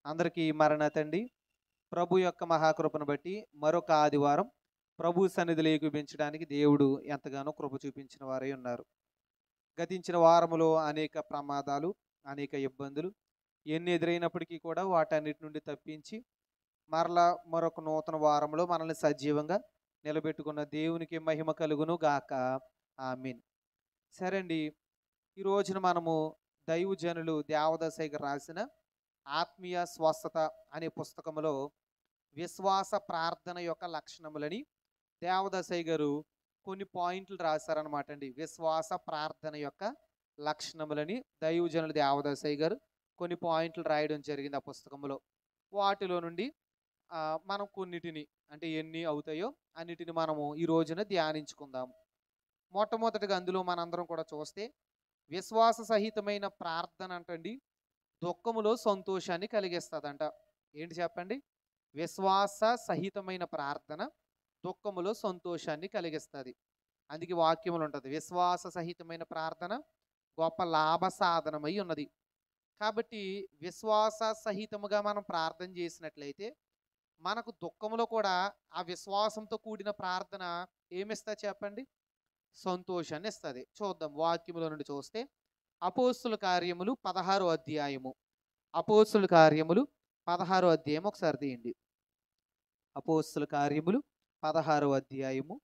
అందరికీ మరణతండి. ప్రభు యొక్క మహాకృపను బట్టి మరొక ఆదివారం ప్రభు సన్నిధిలో ఏకీభవించడానికి దేవుడు ఎంతగానో కృప చూపించిన వారై ఉన్నారు. గతించిన వారములో అనేక ప్రమాదాలు, అనేక ఇబ్బందులు ఎన్ని ఎదురైనప్పటికీ కూడా వాటన్నిటి నుండి తప్పించి మరలా మరొక నూతన వారంలో మనల్ని సజీవంగా నిలబెట్టుకున్న దేవునికి మహిమ కలుగును గాక. ఆమేన్. సరే అండి, ఈ రోజున మనము దైవజనులు దేవదాసయ్య గారు రాసిన ఆత్మీయ స్వస్థత అనే పుస్తకములో విశ్వాస ప్రార్థన యొక్క లక్షణములని దేవదాసయ్య గారు కొన్ని పాయింట్లు రాశారనమాట అండి. విశ్వాస ప్రార్థన యొక్క లక్షణములని దైవజనులు దేవదాసయ్య గారు కొన్ని పాయింట్లు రాయడం జరిగింది ఆ పుస్తకంలో. వాటిలో నుండి మనం కొన్నిటిని, అంటే ఎన్ని అవుతాయో అన్నిటిని మనము ఈ రోజున ధ్యానించుకుందాము. మొట్టమొదటిగా అందులో మనందరం కూడా చూస్తే విశ్వాస సహితమైన ప్రార్థన అంటండి దుఃఖములో సంతోషాన్ని కలిగిస్తుందంట. ఏంటి చెప్పండి? విశ్వాస సహితమైన ప్రార్థన దుఃఖములో సంతోషాన్ని కలిగిస్తుంది. అందుకే వాక్యములు ఉంటుంది, విశ్వాస సహితమైన ప్రార్థన గొప్ప లాభ సాధనమై ఉన్నది. కాబట్టి విశ్వాస సహితముగా మనం ప్రార్థన చేసినట్లయితే మనకు దుఃఖములో కూడా ఆ విశ్వాసంతో కూడిన ప్రార్థన ఏమిస్తా చెప్పండి? సంతోషాన్ని ఇస్తుంది. చూద్దాం వాక్యముల నుండి చూస్తే అపోస్తుల కార్యములు 16వ అధ్యాయము. అపోస్తుల కార్యములు 16వ అధ్యాయం ఒకసారి తీయండి. అపోస్తుల కార్యములు 16వ అధ్యాయము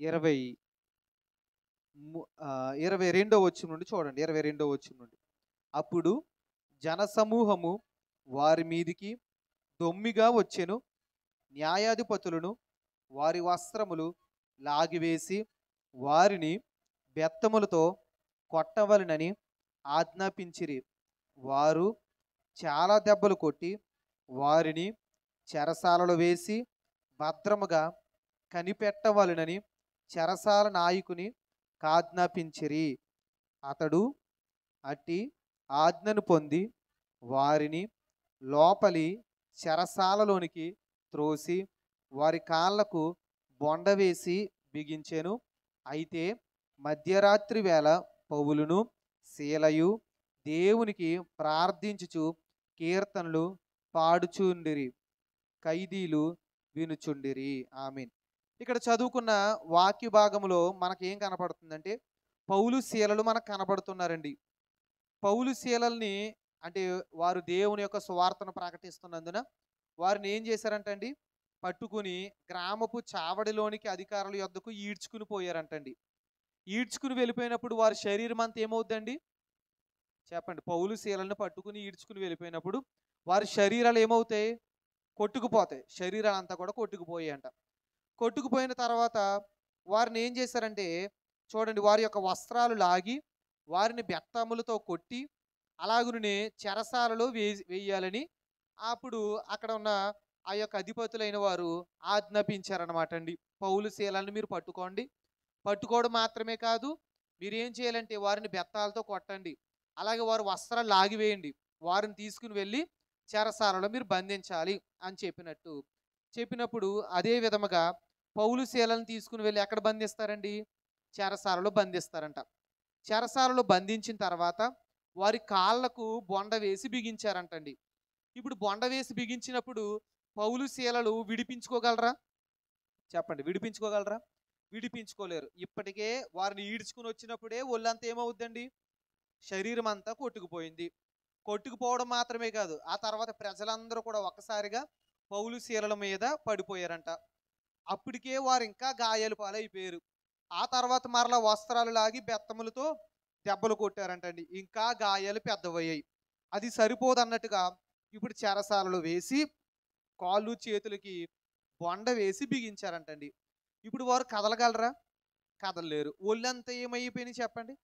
22వ వచనం నుండి చూడండి. 22వ వచనం నుండి, అప్పుడు జనసమూహము వారి మీదికి దొమ్మిగా వచ్చెను, న్యాయాధిపతులను వారి వస్త్రములు లాగివేసి వారిని బెత్తములతో కొట్టవలనని ఆజ్ఞాపించిరి. వారు చాలా దెబ్బలు కొట్టి వారిని చెరసాలలో వేసి భద్రముగా కనిపెట్టవలనని చెరసాల నాయకుని ఆజ్ఞాపించిరి. అతడు అట్టి ఆజ్ఞను పొంది వారిని లోపలి చెరసాలలోనికి త్రోసి వారి కాళ్లకు బొండ వేసి బిగించెను. అయితే మధ్యరాత్రి వేళ పౌలును శీలయు దేవునికి ప్రార్థించుచు కీర్తనలు పాడుచుండిరి, ఖైదీలు వినుచుండిరి. ఆమేన్. ఇక్కడ చదువుకున్న వాక్య భాగములో మనకేం కనపడుతుందంటే పౌలు శీలలు మనకు కనపడుతున్నారండి. పౌలు శీలల్ని, అంటే వారు దేవుని యొక్క సువార్తను ప్రకటిస్తున్నందున వారిని ఏం చేశారంటండి? పట్టుకుని గ్రామపు చావడిలోనికి అధికారుల యొద్దకు ఈడ్చుకుని పోయారంటండి. ఈడ్చుకుని వెళ్ళిపోయినప్పుడు వారి శరీరం అంతా ఏమవుద్దండి చెప్పండి? పౌలు శీలలను పట్టుకుని ఈడ్చుకుని వెళ్ళిపోయినప్పుడు వారి శరీరాలు ఏమవుతాయి? కొట్టుకుపోతాయి. శరీరాలు అంతా కూడా కొట్టుకుపోయాయి అంట. కొట్టుకుపోయిన తర్వాత వారిని ఏం చేశారంటే చూడండి, వారి యొక్క వస్త్రాలు లాగి వారిని బెత్తములతో కొట్టి అలాగునే చెరసాలలో వేయాలని అప్పుడు అక్కడ ఉన్న ఆ యొక్క అధిపతులైన వారు ఆజ్ఞాపించారనమాట అండి. పౌలు శీలను మీరు పట్టుకోండి, పట్టుకోవడం మాత్రమే కాదు, మీరు ఏం చేయాలంటే వారిని బెత్తాలతో కొట్టండి, అలాగే వారి వస్త్రాలు లాగివేయండి, వారిని తీసుకుని వెళ్ళి చెరసాలలో మీరు బంధించాలి అని చెప్పినప్పుడు అదే విధముగా పౌలు శీలను తీసుకుని వెళ్ళి ఎక్కడ బంధిస్తారండి? చెరసాలలో బంధిస్తారంట. చెరసాలలో బంధించిన తర్వాత వారి కాళ్లకు బొండ వేసి బిగించారంటండి. ఇప్పుడు బొండ వేసి బిగించినప్పుడు పౌలు శీలలు విడిపించుకోగలరా? చెప్పండి, విడిపించుకోగలరా? విడిపించుకోలేరు. ఇప్పటికే వారిని ఈడ్చుకుని వచ్చినప్పుడే ఒళ్ళంతా ఏమవుద్దండి? శరీరం అంతా కొట్టుకుపోయింది. కొట్టుకుపోవడం మాత్రమే కాదు, ఆ తర్వాత ప్రజలందరూ కూడా ఒక్కసారిగా పౌలు శీలల మీద పడిపోయారంట. అప్పటికే వారు ఇంకా గాయాలు పాలైపోయారు. ఆ తర్వాత మరలా వస్త్రాలు లాగి బెత్తములతో దెబ్బలు కొట్టారంటండి. ఇంకా గాయాలు పెద్దవయ్యాయి. అది సరిపోదన్నట్టుగా ఇప్పుడు చెరసాలలో వేసి కాళ్ళు చేతులకి బొండ వేసి బిగించారంటండి. ఇప్పుడు వారు కదలగలరా? కదలలేరు. ఒళ్ళంతా ఏమైపోయినాయి చెప్పండి?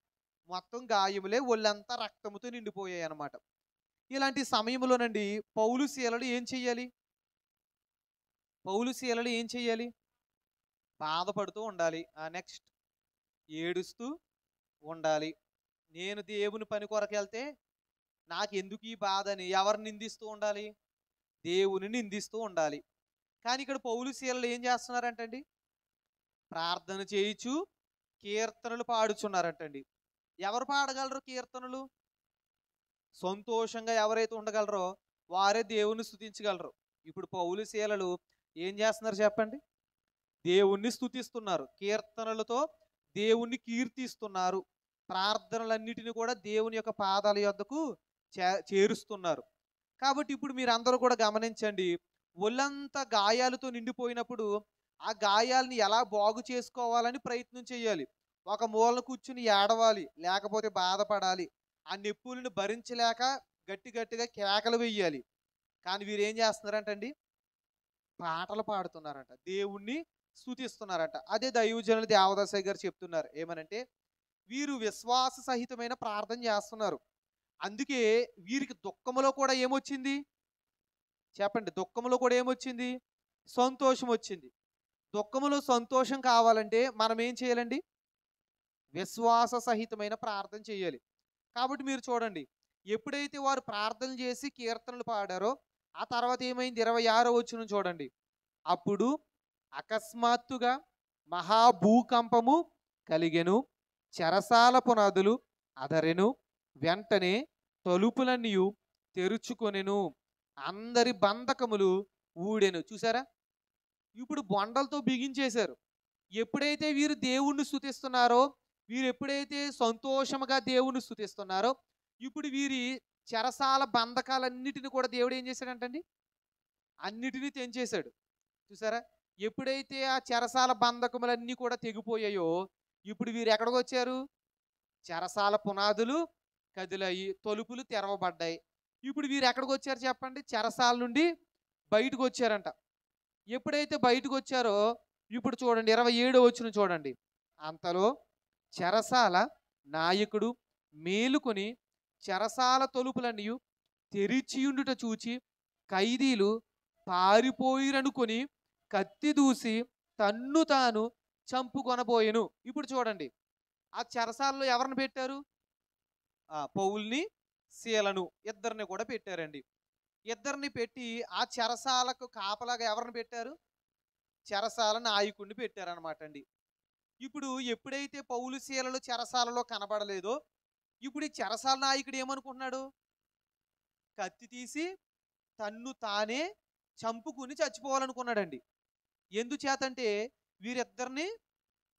మొత్తం గాయములే, ఒళ్ళంతా రక్తముతో నిండిపోయాయి అన్నమాట. ఇలాంటి సమయంలోనండి పౌలు శీలలు ఏం చెయ్యాలి? పౌలు శీలలు ఏం చెయ్యాలి? బాధపడుతూ ఉండాలి. నెక్స్ట్ ఏడుస్తూ ఉండాలి. నేను దేవుని పని కొరకు వెళ్తే నాకెందుకు ఈ బాధ అని ఎవరిని నిందిస్తూ ఉండాలి? దేవుని నిందిస్తూ ఉండాలి. కానీ ఇక్కడ పౌలు శీలలు ఏం చేస్తున్నారంటండి? ప్రార్థన చేయిచు కీర్తనలు పాడుచున్నారంటండి. ఎవరు పాడగలరు కీర్తనలు? సంతోషంగా ఎవరైతే ఉండగలరో వారే దేవుణ్ణి స్తుతించగలరు. ఇప్పుడు పౌలు శీలలు ఏం చేస్తున్నారు చెప్పండి? దేవుణ్ణి స్తుతిస్తున్నారు. కీర్తనలతో దేవుణ్ణి కీర్తిస్తున్నారు. ప్రార్థనలన్నిటిని కూడా దేవుని యొక్క పాదాల యొద్దకు చేరుస్తున్నారు. కాబట్టి ఇప్పుడు మీరందరూ కూడా గమనించండి. ఒళ్ళంతా గాయాలతో నిండిపోయినప్పుడు ఆ గాయాలని ఎలా బాగు చేసుకోవాలని ప్రయత్నం చేయాలి. ఒక మూలన కూర్చుని ఏడవాలి, లేకపోతే బాధపడాలి. ఆ నొప్పులను భరించలేక గట్టి గట్టిగా కేకలు వెయ్యాలి. కానీ వీరేం చేస్తున్నారంటండి? పాటలు పాడుతున్నారంట. దేవుణ్ణి స్తుతిస్తున్నారంట. అదే దైవజనులు దేవదాసయ్య గారు చెప్తున్నారు. ఏమనంటే, వీరు విశ్వాస సహితమైన ప్రార్థన చేస్తున్నారు. అందుకే వీరికి దుఃఖములో కూడా ఏమొచ్చింది? చెప్పండి. దుఃఖములో కూడా ఏమొచ్చింది? సంతోషం వచ్చింది. దుఃఖములో సంతోషం కావాలంటే మనం ఏం చేయాలండి? విశ్వాస సహితమైన ప్రార్థన చేయాలి. కాబట్టి మీరు చూడండి. ఎప్పుడైతే వారు ప్రార్థనలు చేసి కీర్తనలు పాడారో, ఆ తర్వాత ఏమైంది? 26వ వచనం చూడండి. అప్పుడు అకస్మాత్తుగా మహాభూకంపము కలిగెను, చెరసాల పునాదులు అదరెను, వెంటనే తలుపులన్నీయు తెరుచుకొనెను, అందరి బంధకములు ఊడెను. చూసారా? ఇప్పుడు బొండలతో బిగించేశారు. ఎప్పుడైతే వీరు దేవుణ్ణి స్తుతిస్తున్నారో, వీరు ఎప్పుడైతే సంతోషముగా దేవుణ్ణి స్తుతిస్తున్నారో, ఇప్పుడు వీరి చెరసాల బంధకాలన్నిటిని కూడా దేవుడు ఏం చేశాడంటండి? అన్నిటినీ తెంచేశాడు. చూసారా? ఎప్పుడైతే ఆ చెరసాల బంధకములన్నీ కూడా తెగిపోయాయో, ఇప్పుడు వీరు ఎక్కడికొచ్చారు? చెరసాల పునాదులు కదిలాయి, తలుపులు తెరవబడ్డాయి. ఇప్పుడు వీరు ఎక్కడికొచ్చారు చెప్పండి? చెరసాల నుండి బయటకు వచ్చారంట. ఎప్పుడైతే బయటకు వచ్చారో ఇప్పుడు చూడండి 27వ వచనం చూడండి. అంతలో చెరసాల నాయకుడు మేలుకొని చెరసాల తలుపులన్నీ తెరిచియుండుట చూచి ఖైదీలు పారిపోయిరనుకొని కత్తి దూసి తన్ను తాను చంపుకొనబోయెను. ఇప్పుడు చూడండి, ఆ చెరసాలలో ఎవరిని పెట్టారు? పౌల్ని, శీలను ఇద్దరిని కూడా పెట్టారండి. ఇద్దరిని పెట్టి ఆ చెరసాలకు కాపలాగా ఎవరిని పెట్టారు? చెరసాల నాయకుడిని పెట్టారనమాట అండి. ఇప్పుడు ఎప్పుడైతే పౌలు శీలలు చెరసాలలో కనబడలేదో, ఇప్పుడు ఈ చెరసాల నాయకుడు ఏమనుకుంటున్నాడు? కత్తి తీసి తన్ను తానే చంపుకుని చచ్చిపోవాలనుకున్నాడండి. ఎందుచేతంటే వీరిద్దరిని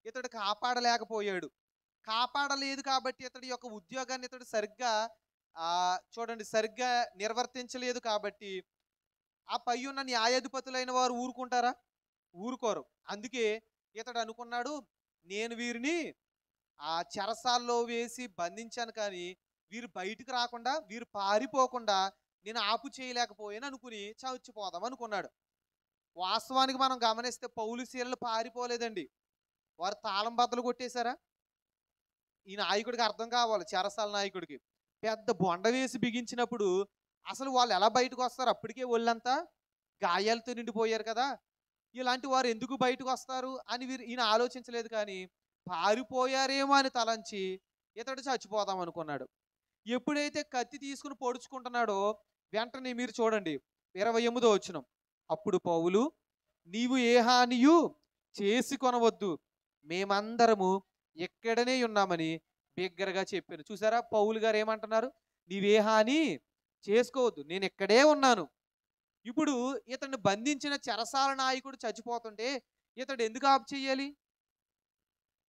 ఇతడు కాపాడలేకపోయాడు. కాపాడలేదు కాబట్టి ఇతడి యొక్క ఉద్యోగాన్ని ఇతడు సరిగ్గా చూడండి సరిగ్గా నిర్వర్తించలేదు కాబట్టి ఆ పై ఉన్న న్యాయాధిపతులైన వారు ఊరుకుంటారా? ఊరుకోరు. అందుకే ఇతడు అనుకున్నాడు, నేను వీరిని ఆ చెరసాల్లో వేసి బంధించాను, కానీ వీరు బయటికి రాకుండా, వీరు పారిపోకుండా నేను ఆపు చేయలేకపోయాను అనుకుని చచ్చిపోదాం అనుకున్నాడు. వాస్తవానికి మనం గమనిస్తే పౌలు శీలలు పారిపోలేదండి. వారు తాళం బద్దలు కొట్టేశారా? ఈ నాయకుడికి అర్థం కావాలి, చెరసాల నాయకుడికి. పెద్ద బొండ వేసి బిగించినప్పుడు అసలు వాళ్ళు ఎలా బయటకు వస్తారు? అప్పటికే ఒళ్ళంతా గాయాలతో నిండిపోయారు కదా, ఇలాంటి వారు ఎందుకు బయటకు వస్తారు అని ఈయన ఆలోచించలేదు. కానీ పారిపోయారేమో అని తలంచి ఇతడు చచ్చిపోదాం అనుకున్నాడు. ఎప్పుడైతే కత్తి తీసుకుని పొడుచుకుంటున్నాడో వెంటనే మీరు చూడండి 28వ వచనం. అప్పుడు పౌలు, నీవు ఏ హానియు చేసి కొనవద్దు, మేమందరము ఎక్కడనే ఉన్నామని బిగ్గరగా చెప్పాను. చూసారా? పౌలు గారు ఏమంటున్నారు? నీవే హాని చేసుకోవద్దు, నేను ఇక్కడే ఉన్నాను. ఇప్పుడు ఇతన్ని బంధించిన చెరసాల నాయకుడు చచ్చిపోతుంటే ఇతడు ఎందుకు ఆపు చేయాలి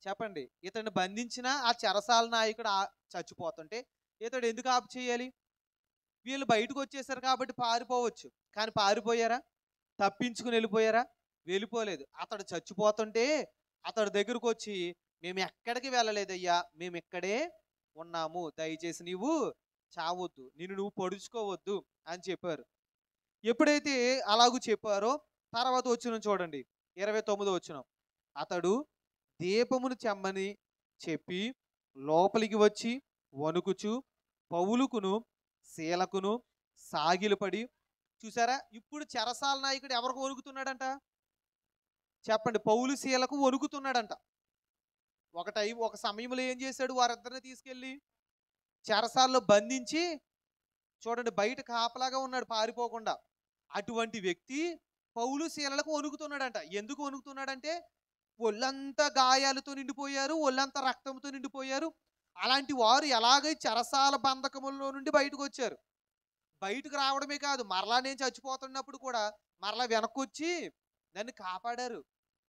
చెప్పండి? ఇతన్ని బంధించిన ఆ చెరసాల నాయకుడు చచ్చిపోతుంటే ఇతడు ఎందుకు ఆపు చేయాలి? వీళ్ళు బయటకు వచ్చేసారు కాబట్టి పారిపోవచ్చు. కానీ పారిపోయారా? తప్పించుకుని వెళ్ళిపోయారా? వెళ్ళిపోలేదు. అతడు చచ్చిపోతుంటే అతడి దగ్గరకు వచ్చి, మేము ఎక్కడికి వెళ్ళలేదయ్యా, మేము ఇక్కడే ఉన్నాము, దయచేసి నీవు చావొద్దు, నిన్ను నువ్వు పొడుచుకోవద్దు అని చెప్పారు. ఎప్పుడైతే అలాగూ చెప్పారో తర్వాత వచనం చూడండి 29వ వచనం. అతడు దీపమును చెమ్మని చెప్పి లోపలికి వచ్చి వణుకుచు పౌలుకును శీలకును సాగిలపడి. చూసారా? ఇప్పుడు చెరసాల నాయకుడు ఎవరికి వణుకుతున్నాడంట చెప్పండి? పౌలు శీలకు వణుకుతున్నాడంట. ఒక సమయంలో ఏం చేశాడు? వారిద్దరిని తీసుకెళ్ళి చెరసాల్లో బంధించి చూడండి బయట కాపలాగా ఉన్నాడు పారిపోకుండా. అటువంటి వ్యక్తి పౌలు శీలలకు వణుకుతున్నాడంట. ఎందుకు వణుకుతున్నాడంటే ఒళ్ళంతా గాయాలతో నిండిపోయారు, ఒళ్ళంతా రక్తంతో నిండిపోయారు. అలాంటి వారు ఎలాగై చెరసాల బంధకముల్లో నుండి బయటకు వచ్చారు? బయటకు రావడమే కాదు, మరలా నేను చచ్చిపోతున్నప్పుడు కూడా మరలా వెనక్కొచ్చి నన్ను కాపాడారు.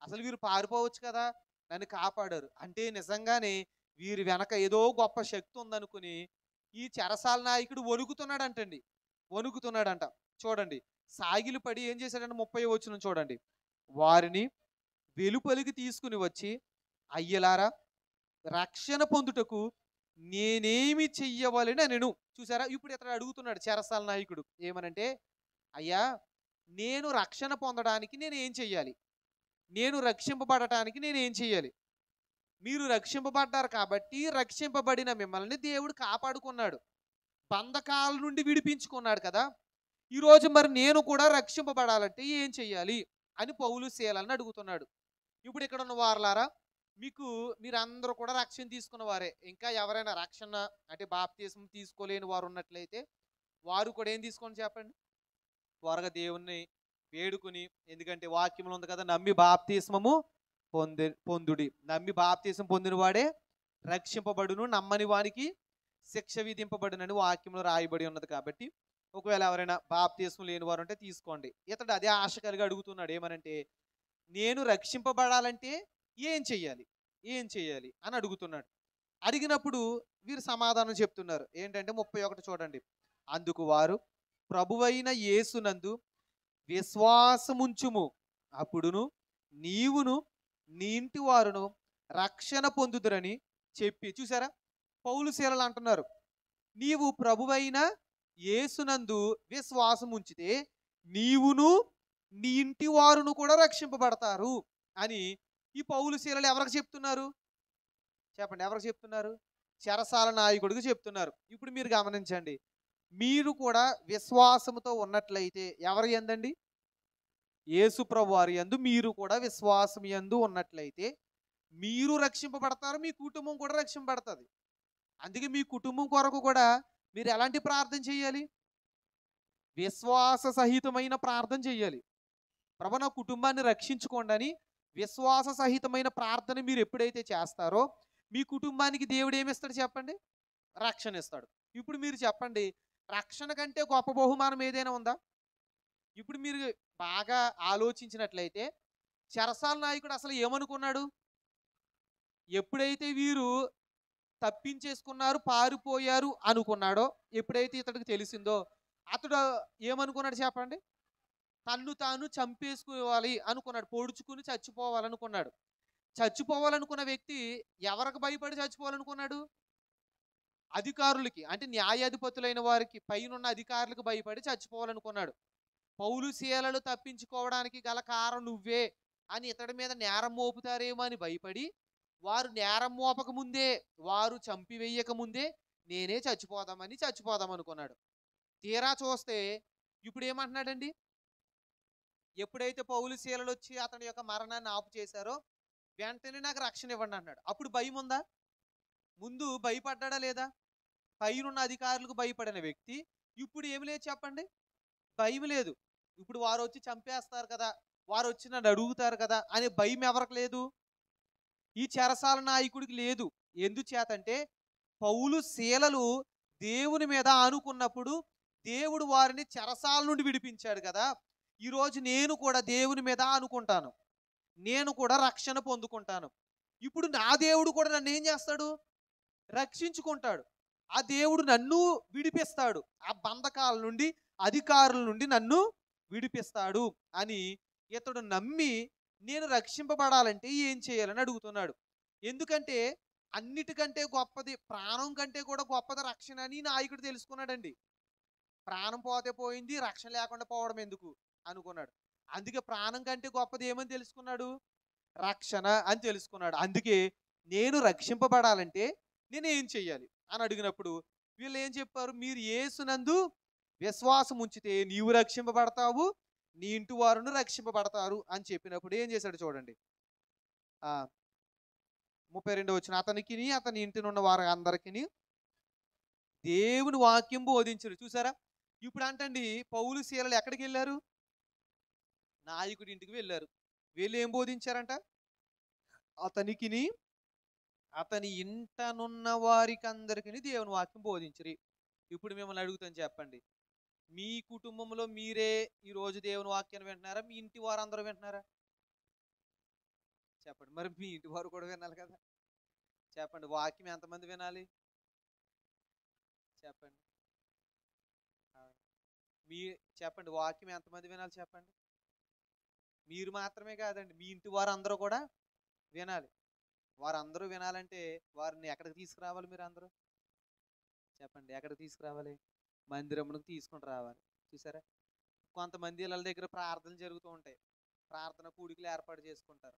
అసలు వీరు పారిపోవచ్చు కదా, నన్ను కాపాడారు అంటే నిజంగానే వీరి వెనక ఏదో గొప్ప శక్తి ఉందనుకుని ఈ చెరసాల నాయకుడు వణుకుతున్నాడంటండి. వణుకుతున్నాడంట. చూడండి, సాగిలు పడి ఏం చేశాడంటే 30వ వచనం చూడండి. వారిని వెలుపలికి తీసుకుని వచ్చి, అయ్యలారా, రక్షణ పొందుటకు నేనేమి చెయ్యవలెను అనెను. చూసారా, ఇప్పుడు ఇతడు అడుగుతున్నాడు చెరసాల నాయకుడు ఏమనంటే, అయ్యా, నేను రక్షణ పొందడానికి నేను ఏం చెయ్యాలి? నేను రక్షింపబడటానికి నేను ఏం చెయ్యాలి? మీరు రక్షింపబడ్డారు కాబట్టి రక్షింపబడిన మిమ్మల్ని దేవుడు కాపాడుకున్నాడు, బంధకాల నుండి విడిపించుకున్నాడు కదా. ఈరోజు మరి నేను కూడా రక్షింపబడాలంటే ఏం చెయ్యాలి అని పౌలు శీలను అడుగుతున్నాడు. ఇప్పుడు ఇక్కడ ఉన్న వారలారా, మీరందరూ కూడా రక్షణ తీసుకున్న వారే. ఇంకా ఎవరైనా రక్షణ అంటే బాప్తిస్మం తీసుకోలేని వారు ఉన్నట్లయితే వారు కూడా ఏం తీసుకోండి చెప్పండి, త్వరగా దేవుణ్ణి వేడుకుని, ఎందుకంటే వాక్యంలో ఉంది కదా, నమ్మి బాప్తిస్మము పొందుడి, నమ్మి బాప్తిస్మం పొందిన వాడే రక్షింపబడును, నమ్మని వానికి శిక్ష విధింపబడునని వాక్యంలో రాయబడి ఉన్నది. కాబట్టి ఒకవేళ ఎవరైనా బాప్తిస్మం లేని వారు ఉంటే తీసుకోండి. ఇతడు అదే ఆశ కలిగి అడుగుతున్నాడు, ఏమనంటే, నేను రక్షింపబడాలంటే ఏం చెయ్యాలి, ఏం చెయ్యాలి అని అడుగుతున్నాడు. అడిగినప్పుడు వీరు సమాధానం చెప్తున్నారు ఏంటంటే 31 చూడండి. అందుకు వారు, ప్రభువైన యేసునందు విశ్వాసముంచుము, అప్పుడును నీవును నీ ఇంటి వారును రక్షణ పొందుదురని చెప్పి. చూసారా, పౌలు శీలలు అంటున్నారు, నీవు ప్రభువైన యేసునందు విశ్వాసం ఉంచితే నీవును నీ ఇంటి వారును కూడా రక్షింపబడతారు అని ఈ పౌలు శీలలు ఎవరికి చెప్తున్నారు చెప్పండి? ఎవరికి చెప్తున్నారు? చెరసాల నాయకుడికి చెప్తున్నారు. ఇప్పుడు మీరు గమనించండి, మీరు కూడా విశ్వాసముతో ఉన్నట్లయితే ఎవరి యందండి? యేసు ప్రభు వారి యందు మీరు కూడా విశ్వాసం యందు ఉన్నట్లయితే మీరు రక్షింపబడతారు, మీ కుటుంబం కూడా రక్షింపబడుతుంది. అందుకే మీ కుటుంబం కొరకు కూడా మీరు ఎలాంటి ప్రార్థన చేయాలి? విశ్వాస సహితమైన ప్రార్థన చేయాలి. ప్రభు, నా కుటుంబాన్ని రక్షించుకోండి అని విశ్వాస సహితమైన ప్రార్థన మీరు ఎప్పుడైతే చేస్తారో మీ కుటుంబానికి దేవుడు ఏమిస్తాడు చెప్పండి? రక్షణ ఇస్తాడు. ఇప్పుడు మీరు చెప్పండి, రక్షణ కంటే గొప్ప బహుమానం ఏదైనా ఉందా? ఇప్పుడు మీరు బాగా ఆలోచించినట్లయితే చెరసాల నాయకుడు అసలు ఏమనుకున్నాడు? ఎప్పుడైతే వీరు తప్పించేసుకున్నారు, పారిపోయారు అనుకున్నాడో, ఎప్పుడైతే ఇతడికి తెలిసిందో అతడు ఏమనుకున్నాడు చెప్పండి? తన్ను తాను చంపేసుకోవాలి అనుకున్నాడు, పొడుచుకుని చచ్చిపోవాలనుకున్నాడు. చచ్చిపోవాలనుకున్న వ్యక్తి ఎవరికి భయపడి చచ్చిపోవాలనుకున్నాడు? అధికారులకి, అంటే న్యాయాధిపతులైన వారికి, పైనున్న అధికారులకు భయపడి చచ్చిపోవాలనుకున్నాడు. పౌలు శీలలు తప్పించుకోవడానికి గల కారణం నువ్వే అని ఇతడి మీద నేరం మోపుతారేమో అని భయపడి, వారు నేరం మోపక ముందే, వారు చంపివేయక ముందే నేనే చచ్చిపోదాం అనుకున్నాడు. తీరా చూస్తే ఇప్పుడు ఏమంటున్నాడండి? ఎప్పుడైతే పౌలు శీలలు వచ్చి అతని యొక్క మరణాన్ని ఆపు చేశారో వెంటనే నాకు రక్షణ ఇవ్వండి అన్నాడు. అప్పుడు భయం ఉందా? ముందు భయపడ్డా లేదా? పైనున్న అధికారులకు భయపడిన వ్యక్తి ఇప్పుడు ఏమి లేదు చెప్పండి? భయం లేదు. ఇప్పుడు వారు వచ్చి చంపేస్తారు కదా, వారు వచ్చి నన్ను అడుగుతారు కదా అనే భయం ఎవరికి లేదు? ఈ చెరసాల నాయకుడికి లేదు. ఎందుచేతంటే పౌలు శీలలు దేవుని మీద ఆనుకున్నప్పుడు దేవుడు వారిని చెరసాల నుండి విడిపించాడు కదా. ఈరోజు నేను కూడా దేవుని మీద ఆనుకుంటాను, నేను కూడా రక్షణ పొందుకుంటాను. ఇప్పుడు నా దేవుడు కూడా నన్ను ఏం చేస్తాడు? రక్షించుకుంటాడు. ఆ దేవుడు నన్ను విడిపిస్తాడు, ఆ బంధకాల నుండి, అధికారుల నుండి నన్ను విడిపిస్తాడు అని ఇతడు నమ్మి నేను రక్షింపబడాలంటే ఏం చేయాలని అడుగుతున్నాడు. ఎందుకంటే అన్నిటికంటే గొప్పది, ప్రాణం కంటే కూడా గొప్పది రక్షణ అని నాయకుడు తెలుసుకున్నాడండి. ప్రాణం పోతే పోయింది, రక్షణ లేకుండా పోవడం ఎందుకు అనుకున్నాడు. అందుకే ప్రాణం కంటే గొప్పది ఏమని తెలుసుకున్నాడు? రక్షణ అని తెలుసుకున్నాడు. అందుకే నేను రక్షింపబడాలంటే నేను ఏం చెయ్యాలి అని అడిగినప్పుడు వీళ్ళు ఏం చెప్పారు? మీరు యేసునందు విశ్వాసం ఉంచితే నీవు రక్షింపబడతావు, నీ ఇంటి వారును రక్షింపబడతారు అని చెప్పినప్పుడు ఏం చేశాడు చూడండి. 32 వచ్చిన, అతనికి అతని ఇంటినున్న వారు అందరికీ దేవుని వాక్యం బోధించరు. చూసారా, ఇప్పుడు అంటండి పౌలు శీలలు ఎక్కడికి వెళ్ళారు? నాయకుడి ఇంటికి వెళ్ళారు. వీళ్ళు ఏం బోధించారంట? అతనికిని అతని ఇంటనున్న వారికి అందరికీ దేవుని వాక్యం బోధించరు. ఇప్పుడు మిమ్మల్ని అడుగుతాను చెప్పండి, మీ కుటుంబంలో మీరే ఈ రోజు దేవుని వాక్యాన్ని వింటున్నారా? మీ ఇంటి వారందరూ వింటున్నారా? చెప్పండి. మరి మీ ఇంటి వారు కూడా వినాలి కదా! చెప్పండి. వాక్యం ఎంతమంది వినాలి? చెప్పండి. ఆ! మీ చెప్పండి. వాక్యం ఎంతమంది వినాలి చెప్పండి? మీరు మాత్రమే కాదండి. మీ ఇంటి వారందరూ కూడా వినాలి. వారందరూ వినాలంటే వారిని ఎక్కడికి తీసుకురావాలి మీరందరూ? చెప్పండి. ఎక్కడికి తీసుకురావాలి? మందిరమునకు తీసుకొని రావాలి. చూసారా? కొంతమంది ఇళ్ళల దగ్గర ప్రార్థనలు జరుగుతూ ఉంటాయి. ప్రార్థన కూడికలు ఏర్పాటు చేసుకుంటారు.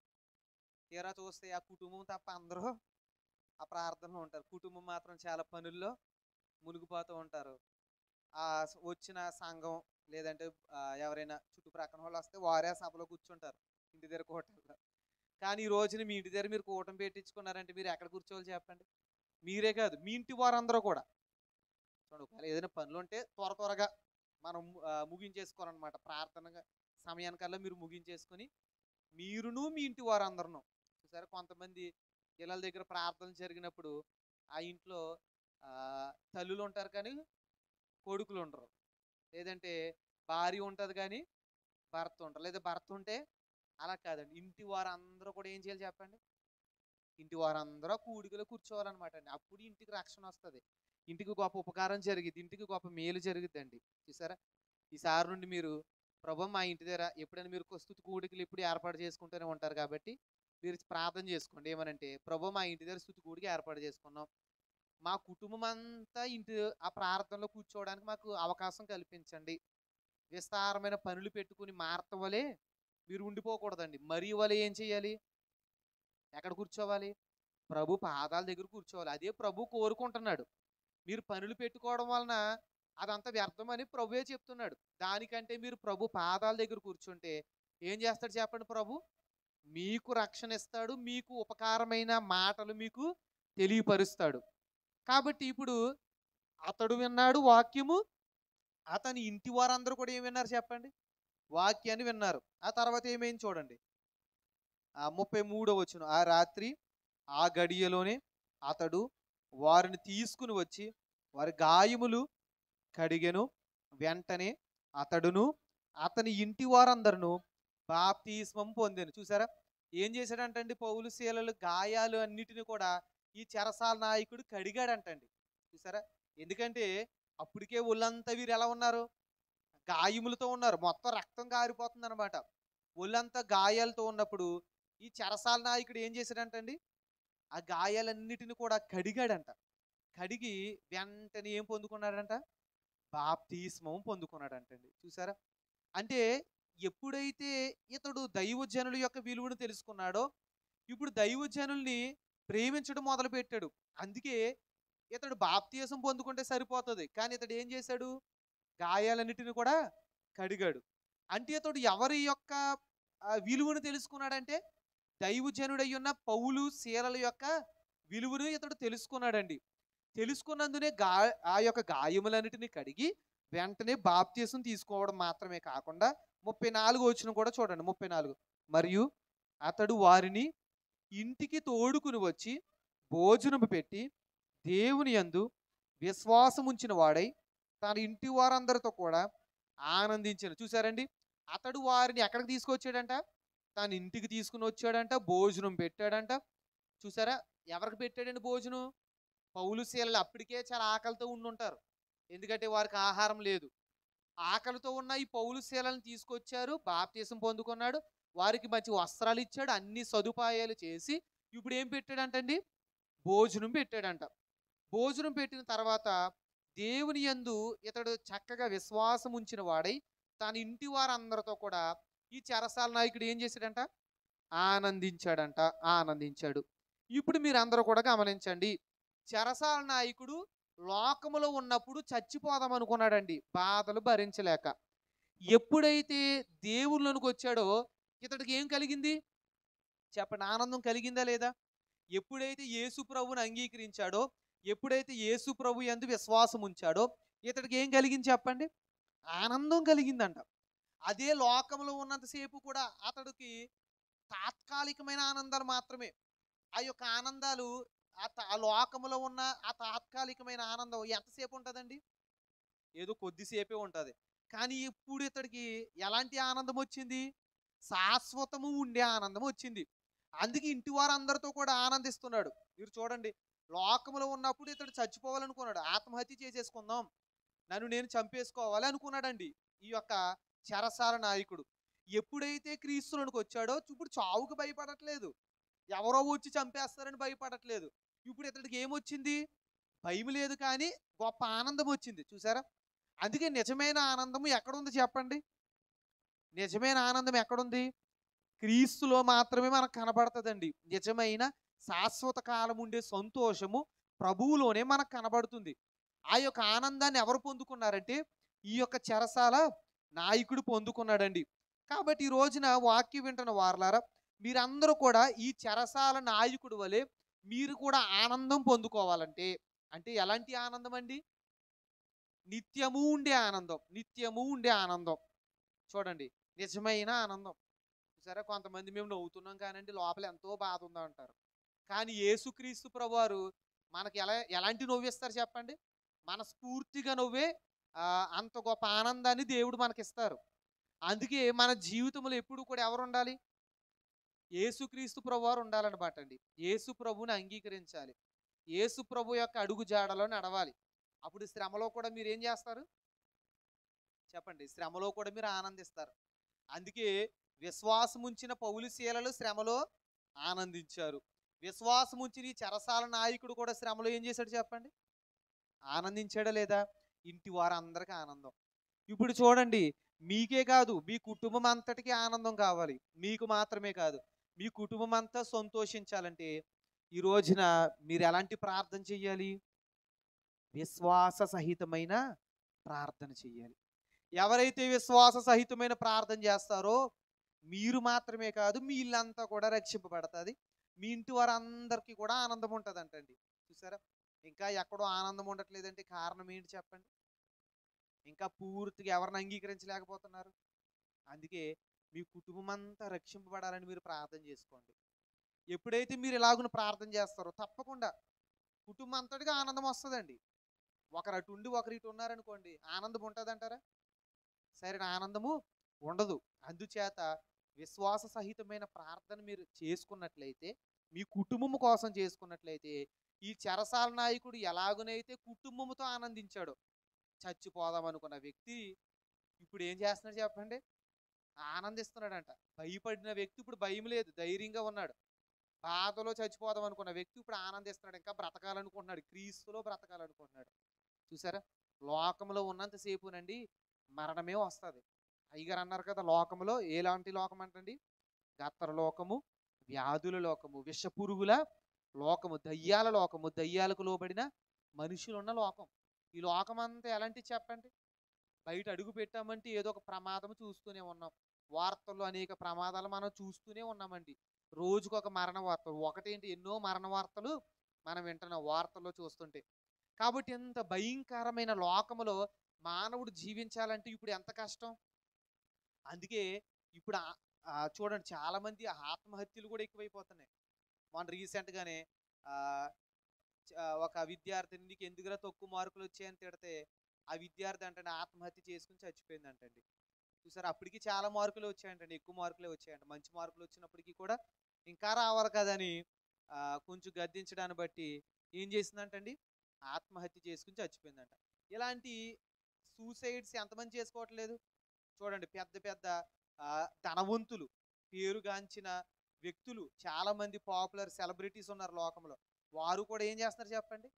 తీరా చూస్తే ఆ కుటుంబం తప్ప అందరూ ఆ ప్రార్థనలో ఉంటారు. కుటుంబం మాత్రం చాలా పనుల్లో మునిగిపోతూ ఉంటారు. వచ్చిన సంఘం లేదంటే ఎవరైనా చుట్టుప్రక్కన వాళ్ళు వస్తే వారే ఆ సభలో కూర్చుంటారు. ఇంటి దగ్గర కూటమిలో. కానీ ఈ రోజున మీ ఇంటి దగ్గర మీరు కూటమి పెట్టించుకున్నారంటే మీరు ఎక్కడ కూర్చోవాలి చెప్పండి? మీరే కాదు మీ ఇంటి వారందరూ కూడా. చూడండి ఒకవేళ ఏదైనా పనులుంటే త్వరగా మనం ముగించేసుకోవాలన్నమాట. ప్రార్థన సమయానికల్లా మీరు ముగించేసుకొని మీరును మీ ఇంటి వారందరును. చూసారా కొంతమంది ఇళ్ళ దగ్గర ప్రార్థనలు జరిగినప్పుడు ఆ ఇంట్లో తల్లులు ఉంటారు కానీ కొడుకులు ఉండరు. లేదంటే భార్య ఉంటది కానీ భర్త ఉంటారు. లేదా భర్త ఉంటే అలా కాదండి. ఇంటి వారందరూ కూడా ఏం చేయాలి చెప్పండి? ఇంటి వారందరూ కూడికలో కూర్చోవాలన్నమాట అండి. అప్పుడు ఇంటికి రక్షణ వస్తది. ఇంటికి గొప్ప ఉపకారం జరిగిద్ది. ఇంటికి గొప్ప మేలు జరుగుద్దండి. చూసారా? ఈసారి నుండి మీరు ప్రభు మా ఇంటి దగ్గర ఎప్పుడైనా మీరు స్తుతి కూడికలు ఎప్పుడు ఏర్పాటు చేసుకుంటూనే ఉంటారు కాబట్టి మీరు ప్రార్థన చేసుకోండి. ఏమనంటే ప్రభు మా ఇంటి దగ్గర స్తుతి కూడిక ఏర్పాటు చేసుకున్నాం. మా కుటుంబం అంతా ఆ ప్రార్థనలో కూర్చోవడానికి మాకు అవకాశం కల్పించండి. విస్తారమైన పనులు పెట్టుకుని మార్త వలె మీరు ఉండిపోకూడదండి. మరి వలె ఏం చేయాలి? ఎక్కడ కూర్చోవాలి? ప్రభు పాదాల దగ్గర కూర్చోవాలి. అదే ప్రభు కోరుకుంటున్నాడు. మీరు పనులు పెట్టుకోవడం వలన అదంతా వ్యర్థమని ప్రభువే చెప్తున్నాడు. దానికంటే మీరు ప్రభు పాదాల దగ్గర కూర్చుంటే ఏం చేస్తాడు చెప్పండి ప్రభు? మీకు రక్షణ ఇస్తాడు. మీకు ఉపకారమైన మాటలు మీకు తెలియపరుస్తాడు. కాబట్టి ఇప్పుడు అతడు విన్నాడు వాక్యము. అతని ఇంటి వారందరూ కూడా ఏం విన్నారు చెప్పండి? వాక్యాన్ని విన్నారు. ఆ తర్వాత ఏమైంది చూడండి. 33వ వచనం. ఆ రాత్రి ఆ గడియలోనే అతడు వారిని తీసుకుని వచ్చి వారి గాయములు కడిగెను. వెంటనే అతడును అతని ఇంటి వారందరును బాప్తిస్మం పొందెను. చూసారా? ఏం చేశాడంటండి పౌలు శీలలు గాయాలు అన్నిటిని కూడా ఈ చెరసాల నాయకుడు కడిగాడంటండి. చూసారా? ఎందుకంటే అప్పటికే ఒళ్ళంతా వీరు ఎలా ఉన్నారు? గాయములతో ఉన్నారు. మొత్తం రక్తం కారిపోతుంది అనమాట. ఒళ్ళంతా గాయాలతో ఉన్నప్పుడు ఈ చెరసాల నాయకుడు ఏం చేశాడంటండి? ఆ గాయాలన్నిటిని కూడా కడిగాడంట. కడిగి వెంటనే ఏం పొందుకున్నాడంట? బాప్తిస్మం పొందుకున్నాడంటండి. చూసారా? అంటే ఎప్పుడైతే ఇతడు దైవజనుల యొక్క విలువను తెలుసుకున్నాడో, ఇప్పుడు దైవజనుల్ని ప్రేమించడం మొదలుపెట్టాడు. అందుకే ఇతడు బాప్తిసం పొందుకుంటే సరిపోతది. కానీ ఇతడు ఏం చేశాడు? గాయాలన్నిటిని కూడా కడిగాడు. అంటే ఇతడు ఎవరి యొక్క విలువను తెలుసుకున్నాడంటే, దైవజనుడయ్యున్న పౌలు శీలల యొక్క విలువను ఇతడు తెలుసుకున్నాడండి. తెలుసుకున్నందునే ఆ యొక్క గాయములన్నిటిని కడిగి వెంటనే బాప్తిసం తీసుకోవడం మాత్రమే కాకుండా 34 వచనం కూడా చూడండి. 34 మరియు అతడు వారిని ఇంటికి తోడుకుని వచ్చి భోజనము పెట్టి దేవుని యందు విశ్వాసముంచిన వాడై తన ఇంటి వారందరితో కూడా ఆనందించాను. చూసారండి? అతడు వారిని ఎక్కడికి తీసుకొచ్చాడంట? తన ఇంటికి తీసుకుని వచ్చాడంట. భోజనం పెట్టాడంట. చూసారా? ఎవరికి పెట్టాడండి భోజనం? పౌలు శీలలు అప్పటికే చాలా ఆకలితో ఉండుంటారు. ఎందుకంటే వారికి ఆహారం లేదు. ఆకలితో ఉన్న ఈ పౌలు శీలను తీసుకొచ్చారు. బాప్తిసం పొందుకున్నాడు. వారికి మంచి వస్త్రాలు ఇచ్చాడు. అన్ని సదుపాయాలు చేసి ఇప్పుడు ఏం పెట్టాడంటండి? భోజనం పెట్టాడంట. భోజనం పెట్టిన తర్వాత దేవుని యందు ఇతడు చక్కగా విశ్వాసం ఉంచిన వాడై తన ఇంటి వారందరితో కూడా ఈ చెరసాల నాయకుడు ఏం చేశాడంట? ఆనందించాడంట. ఆనందించాడు. ఇప్పుడు మీరందరూ కూడా గమనించండి. చెరసాల నాయకుడు లోకములో ఉన్నప్పుడు చచ్చిపోదాం అనుకున్నాడండి బాధలు భరించలేక. ఎప్పుడైతే దేవుళ్ళలోనికి వచ్చాడో ఇతడికి ఏం కలిగింది చెప్పండి? ఆనందం కలిగిందా లేదా? ఎప్పుడైతే యేసు ప్రభువుని అంగీకరించాడో, ఎప్పుడైతే యేసు ప్రభు యందు విశ్వాసం ఉంచాడో ఇతడికి ఏం కలిగింది చెప్పండి? ఆనందం కలిగిందంట. అదే లోకంలో ఉన్నంతసేపు కూడా అతడికి తాత్కాలికమైన ఆనందాలు మాత్రమే. ఆ యొక్క ఆనందాలు ఆ లోకములో ఉన్న ఆ తాత్కాలికమైన ఆనందం ఎంతసేపు ఉంటుందండి? ఏదో కొద్దిసేపే ఉంటుంది. కానీ ఇప్పుడు ఇతడికి ఎలాంటి ఆనందం వచ్చింది? శాశ్వతము ఉండే ఆనందం వచ్చింది. అందుకే ఇంటి వారందరితో కూడా ఆనందిస్తున్నాడు. మీరు చూడండి, లోకములో ఉన్నప్పుడు ఇతడు చచ్చిపోవాలనుకున్నాడు. ఆత్మహత్య చేసేసుకుందాం, నన్ను నేను చంపేసుకోవాలి అనుకున్నాడండి ఈ యొక్క చెరసాల నాయకుడు. ఎప్పుడైతే క్రీస్తులోనికి వచ్చాడో ఇప్పుడు చావుకు భయపడట్లేదు, ఎవరో వచ్చి చంపేస్తారని భయపడట్లేదు. ఇప్పుడు ఇతడికి ఏమొచ్చింది? భయం లేదు, కానీ గొప్ప ఆనందం వచ్చింది. చూసారా? అందుకే నిజమైన ఆనందము ఎక్కడుంది చెప్పండి? నిజమైన ఆనందం ఎక్కడుంది? క్రీస్తులో మాత్రమే మనకు కనబడుతుందండి. నిజమైన శాశ్వత కాలం ఉండే సంతోషము ప్రభువులోనే మనకు కనబడుతుంది. ఆ యొక్క ఆనందాన్ని ఎవరు పొందుకున్నారంటే ఈ యొక్క చెరసాల నాయకుడు పొందుకున్నాడండి. కాబట్టి ఈ రోజున వాక్యం వింటున్న వారలారా, మీరందరూ కూడా ఈ చెరసాల నాయకుడు వలె మీరు కూడా ఆనందం పొందుకోవాలంటే, అంటే ఎలాంటి ఆనందం అండి? నిత్యము ఉండే ఆనందం. నిత్యము ఉండే ఆనందం. చూడండి, నిజమైన ఆనందం. సరే, కొంతమంది మేము నవ్వుతున్నాం కానండి లోపల ఎంతో బాధ ఉందా అంటారు. కానీ యేసుక్రీస్తు ప్రభువారు మనకి ఎలాంటి నవ్విస్తారు చెప్పండి? మనస్ఫూర్తిగా నవ్వే అంత గొప్ప ఆనందాన్ని దేవుడు మనకిస్తారు. అందుకే మన జీవితంలో ఎప్పుడు కూడా ఎవరు ఉండాలి? యేసుక్రీస్తు ప్రభువారు ఉండాలన్నమాట అండి. యేసు ప్రభుని అంగీకరించాలి. యేసు ప్రభు యొక్క అడుగు జాడలో నడవాలి. అప్పుడు శ్రమలో కూడా మీరు ఏం చేస్తారు చెప్పండి? శ్రమలో కూడా మీరు ఆనందిస్తారు. అందుకే విశ్వాసముంచిన పౌలు శీలలు శ్రమలో ఆనందించారు. విశ్వాసముంచిన ఈ చెరసాల నాయకుడు కూడా శ్రమలో ఏం చేశాడు చెప్పండి? ఆనందించాడా లేదా? ఇంటి వారందరికీ ఆనందం. ఇప్పుడు చూడండి, మీకే కాదు మీ కుటుంబం అంతటికి ఆనందం కావాలి. మీకు మాత్రమే కాదు, మీ కుటుంబం అంతా సంతోషించాలంటే ఈ రోజున మీరు ఎలాంటి ప్రార్థన చెయ్యాలి? విశ్వాస సహితమైన ప్రార్థన చెయ్యాలి. ఎవరైతే విశ్వాస సహితమైన ప్రార్థన చేస్తారో మీరు మాత్రమే కాదు, మీ ఇల్లంతా కూడా రక్షింపబడుతుంది. మీ ఇంటి వారందరికీ కూడా ఆనందం ఉంటుంది అంటండి. చూసారా? ఇంకా ఎక్కడో ఆనందం ఉండట్లేదంటే కారణం ఏంటి చెప్పండి? ఇంకా పూర్తిగా ఎవరిని అంగీకరించలేకపోతున్నారు. అందుకే మీ కుటుంబం అంతా రక్షింపబడాలని మీరు ప్రార్థన చేసుకోండి. ఎప్పుడైతే మీరు ఇలాగున ప్రార్థన చేస్తారో తప్పకుండా కుటుంబం అంతటిగా ఆనందం వస్తుందండి. ఒకరు అటు ఉండి ఒకరు ఇటు ఉన్నారనుకోండి, ఆనందం ఉంటుందంటారా? సరైన ఆనందము ఉండదు. అందుచేత విశ్వాస సహితమైన ప్రార్థన మీరు చేసుకున్నట్లయితే, మీ కుటుంబము కోసం చేసుకున్నట్లయితే, ఈ చెరసాల నాయకుడు ఎలాగునైతే కుటుంబముతో ఆనందించాడో, చచ్చిపోదాం అనుకున్న వ్యక్తి ఇప్పుడు ఏం చేస్తున్నాడు చెప్పండి? ఆనందిస్తున్నాడంట. భయపడిన వ్యక్తి ఇప్పుడు భయం లేదు, ధైర్యంగా ఉన్నాడు. బాధలో చచ్చిపోదాం అనుకున్న వ్యక్తి ఇప్పుడు ఆనందిస్తున్నాడు. ఇంకా బ్రతకాలనుకుంటున్నాడు, క్రీస్తులో బ్రతకాలనుకుంటున్నాడు. చూసారా? లోకంలో ఉన్నంతసేపునండి మరణమే వస్తుంది. అయ్యగారు అన్నారు కదా, లోకంలో ఎలాంటి లోకం అంటండి? గత్తర లోకము, వ్యాధుల లోకము, విషపురుగుల లోకము, దయ్యాల లోకము, దయ్యాలకు లోబడిన మనుషులు ఉన్న లోకం. ఈ లోకం అంతా ఎలాంటి చెప్పండి? బయట అడుగు పెట్టామంటే ఏదో ఒక ప్రమాదం చూస్తూనే ఉన్నాం. వార్తల్లో అనేక ప్రమాదాలు మనం చూస్తూనే ఉన్నామండి. రోజుకు ఒక మరణ వార్త, ఒకటేంటి ఎన్నో మరణ వార్తలు మనం వింటున్నాం వార్తల్లో చూస్తుంటే. కాబట్టి ఇంత భయంకరమైన లోకములో మానవుడు జీవించాలంటే ఇప్పుడు ఎంత కష్టం. అందుకే ఇప్పుడు చూడండి, చాలా మంది ఆత్మహత్యలు కూడా ఎక్కువైపోతున్నాయి. మన రీసెంట్గానే ఒక విద్యార్థిని నీకు ఎందుకురా తక్కువ మార్కులు వచ్చాయని తిడితే ఆ విద్యార్థి అంటే ఆత్మహత్య చేసుకుని చచ్చిపోయిందంటండి. చూసారు? అప్పటికి చాలా మార్కులు వచ్చాయంటండి, ఎక్కువ మార్కులే వచ్చాయంట. మంచి మార్కులు వచ్చినప్పటికీ కూడా ఇంకా రావాలి కదని కొంచెం గద్దించడాన్ని బట్టి ఏం చేసిందంటండి? ఆత్మహత్య చేసుకుని చచ్చిపోయిందంట. ఇలాంటి సూసైడ్స్ ఎంతమంది చేసుకోవట్లేదు? చూడండి, పెద్ద పెద్ద ధనవంతులు, పేరుగాంచిన వ్యక్తులు, చాలా మంది పాపులర్ సెలబ్రిటీస్ ఉన్నారు లోకంలో. వారు కూడా ఏం చేస్తున్నారు చెప్పండి?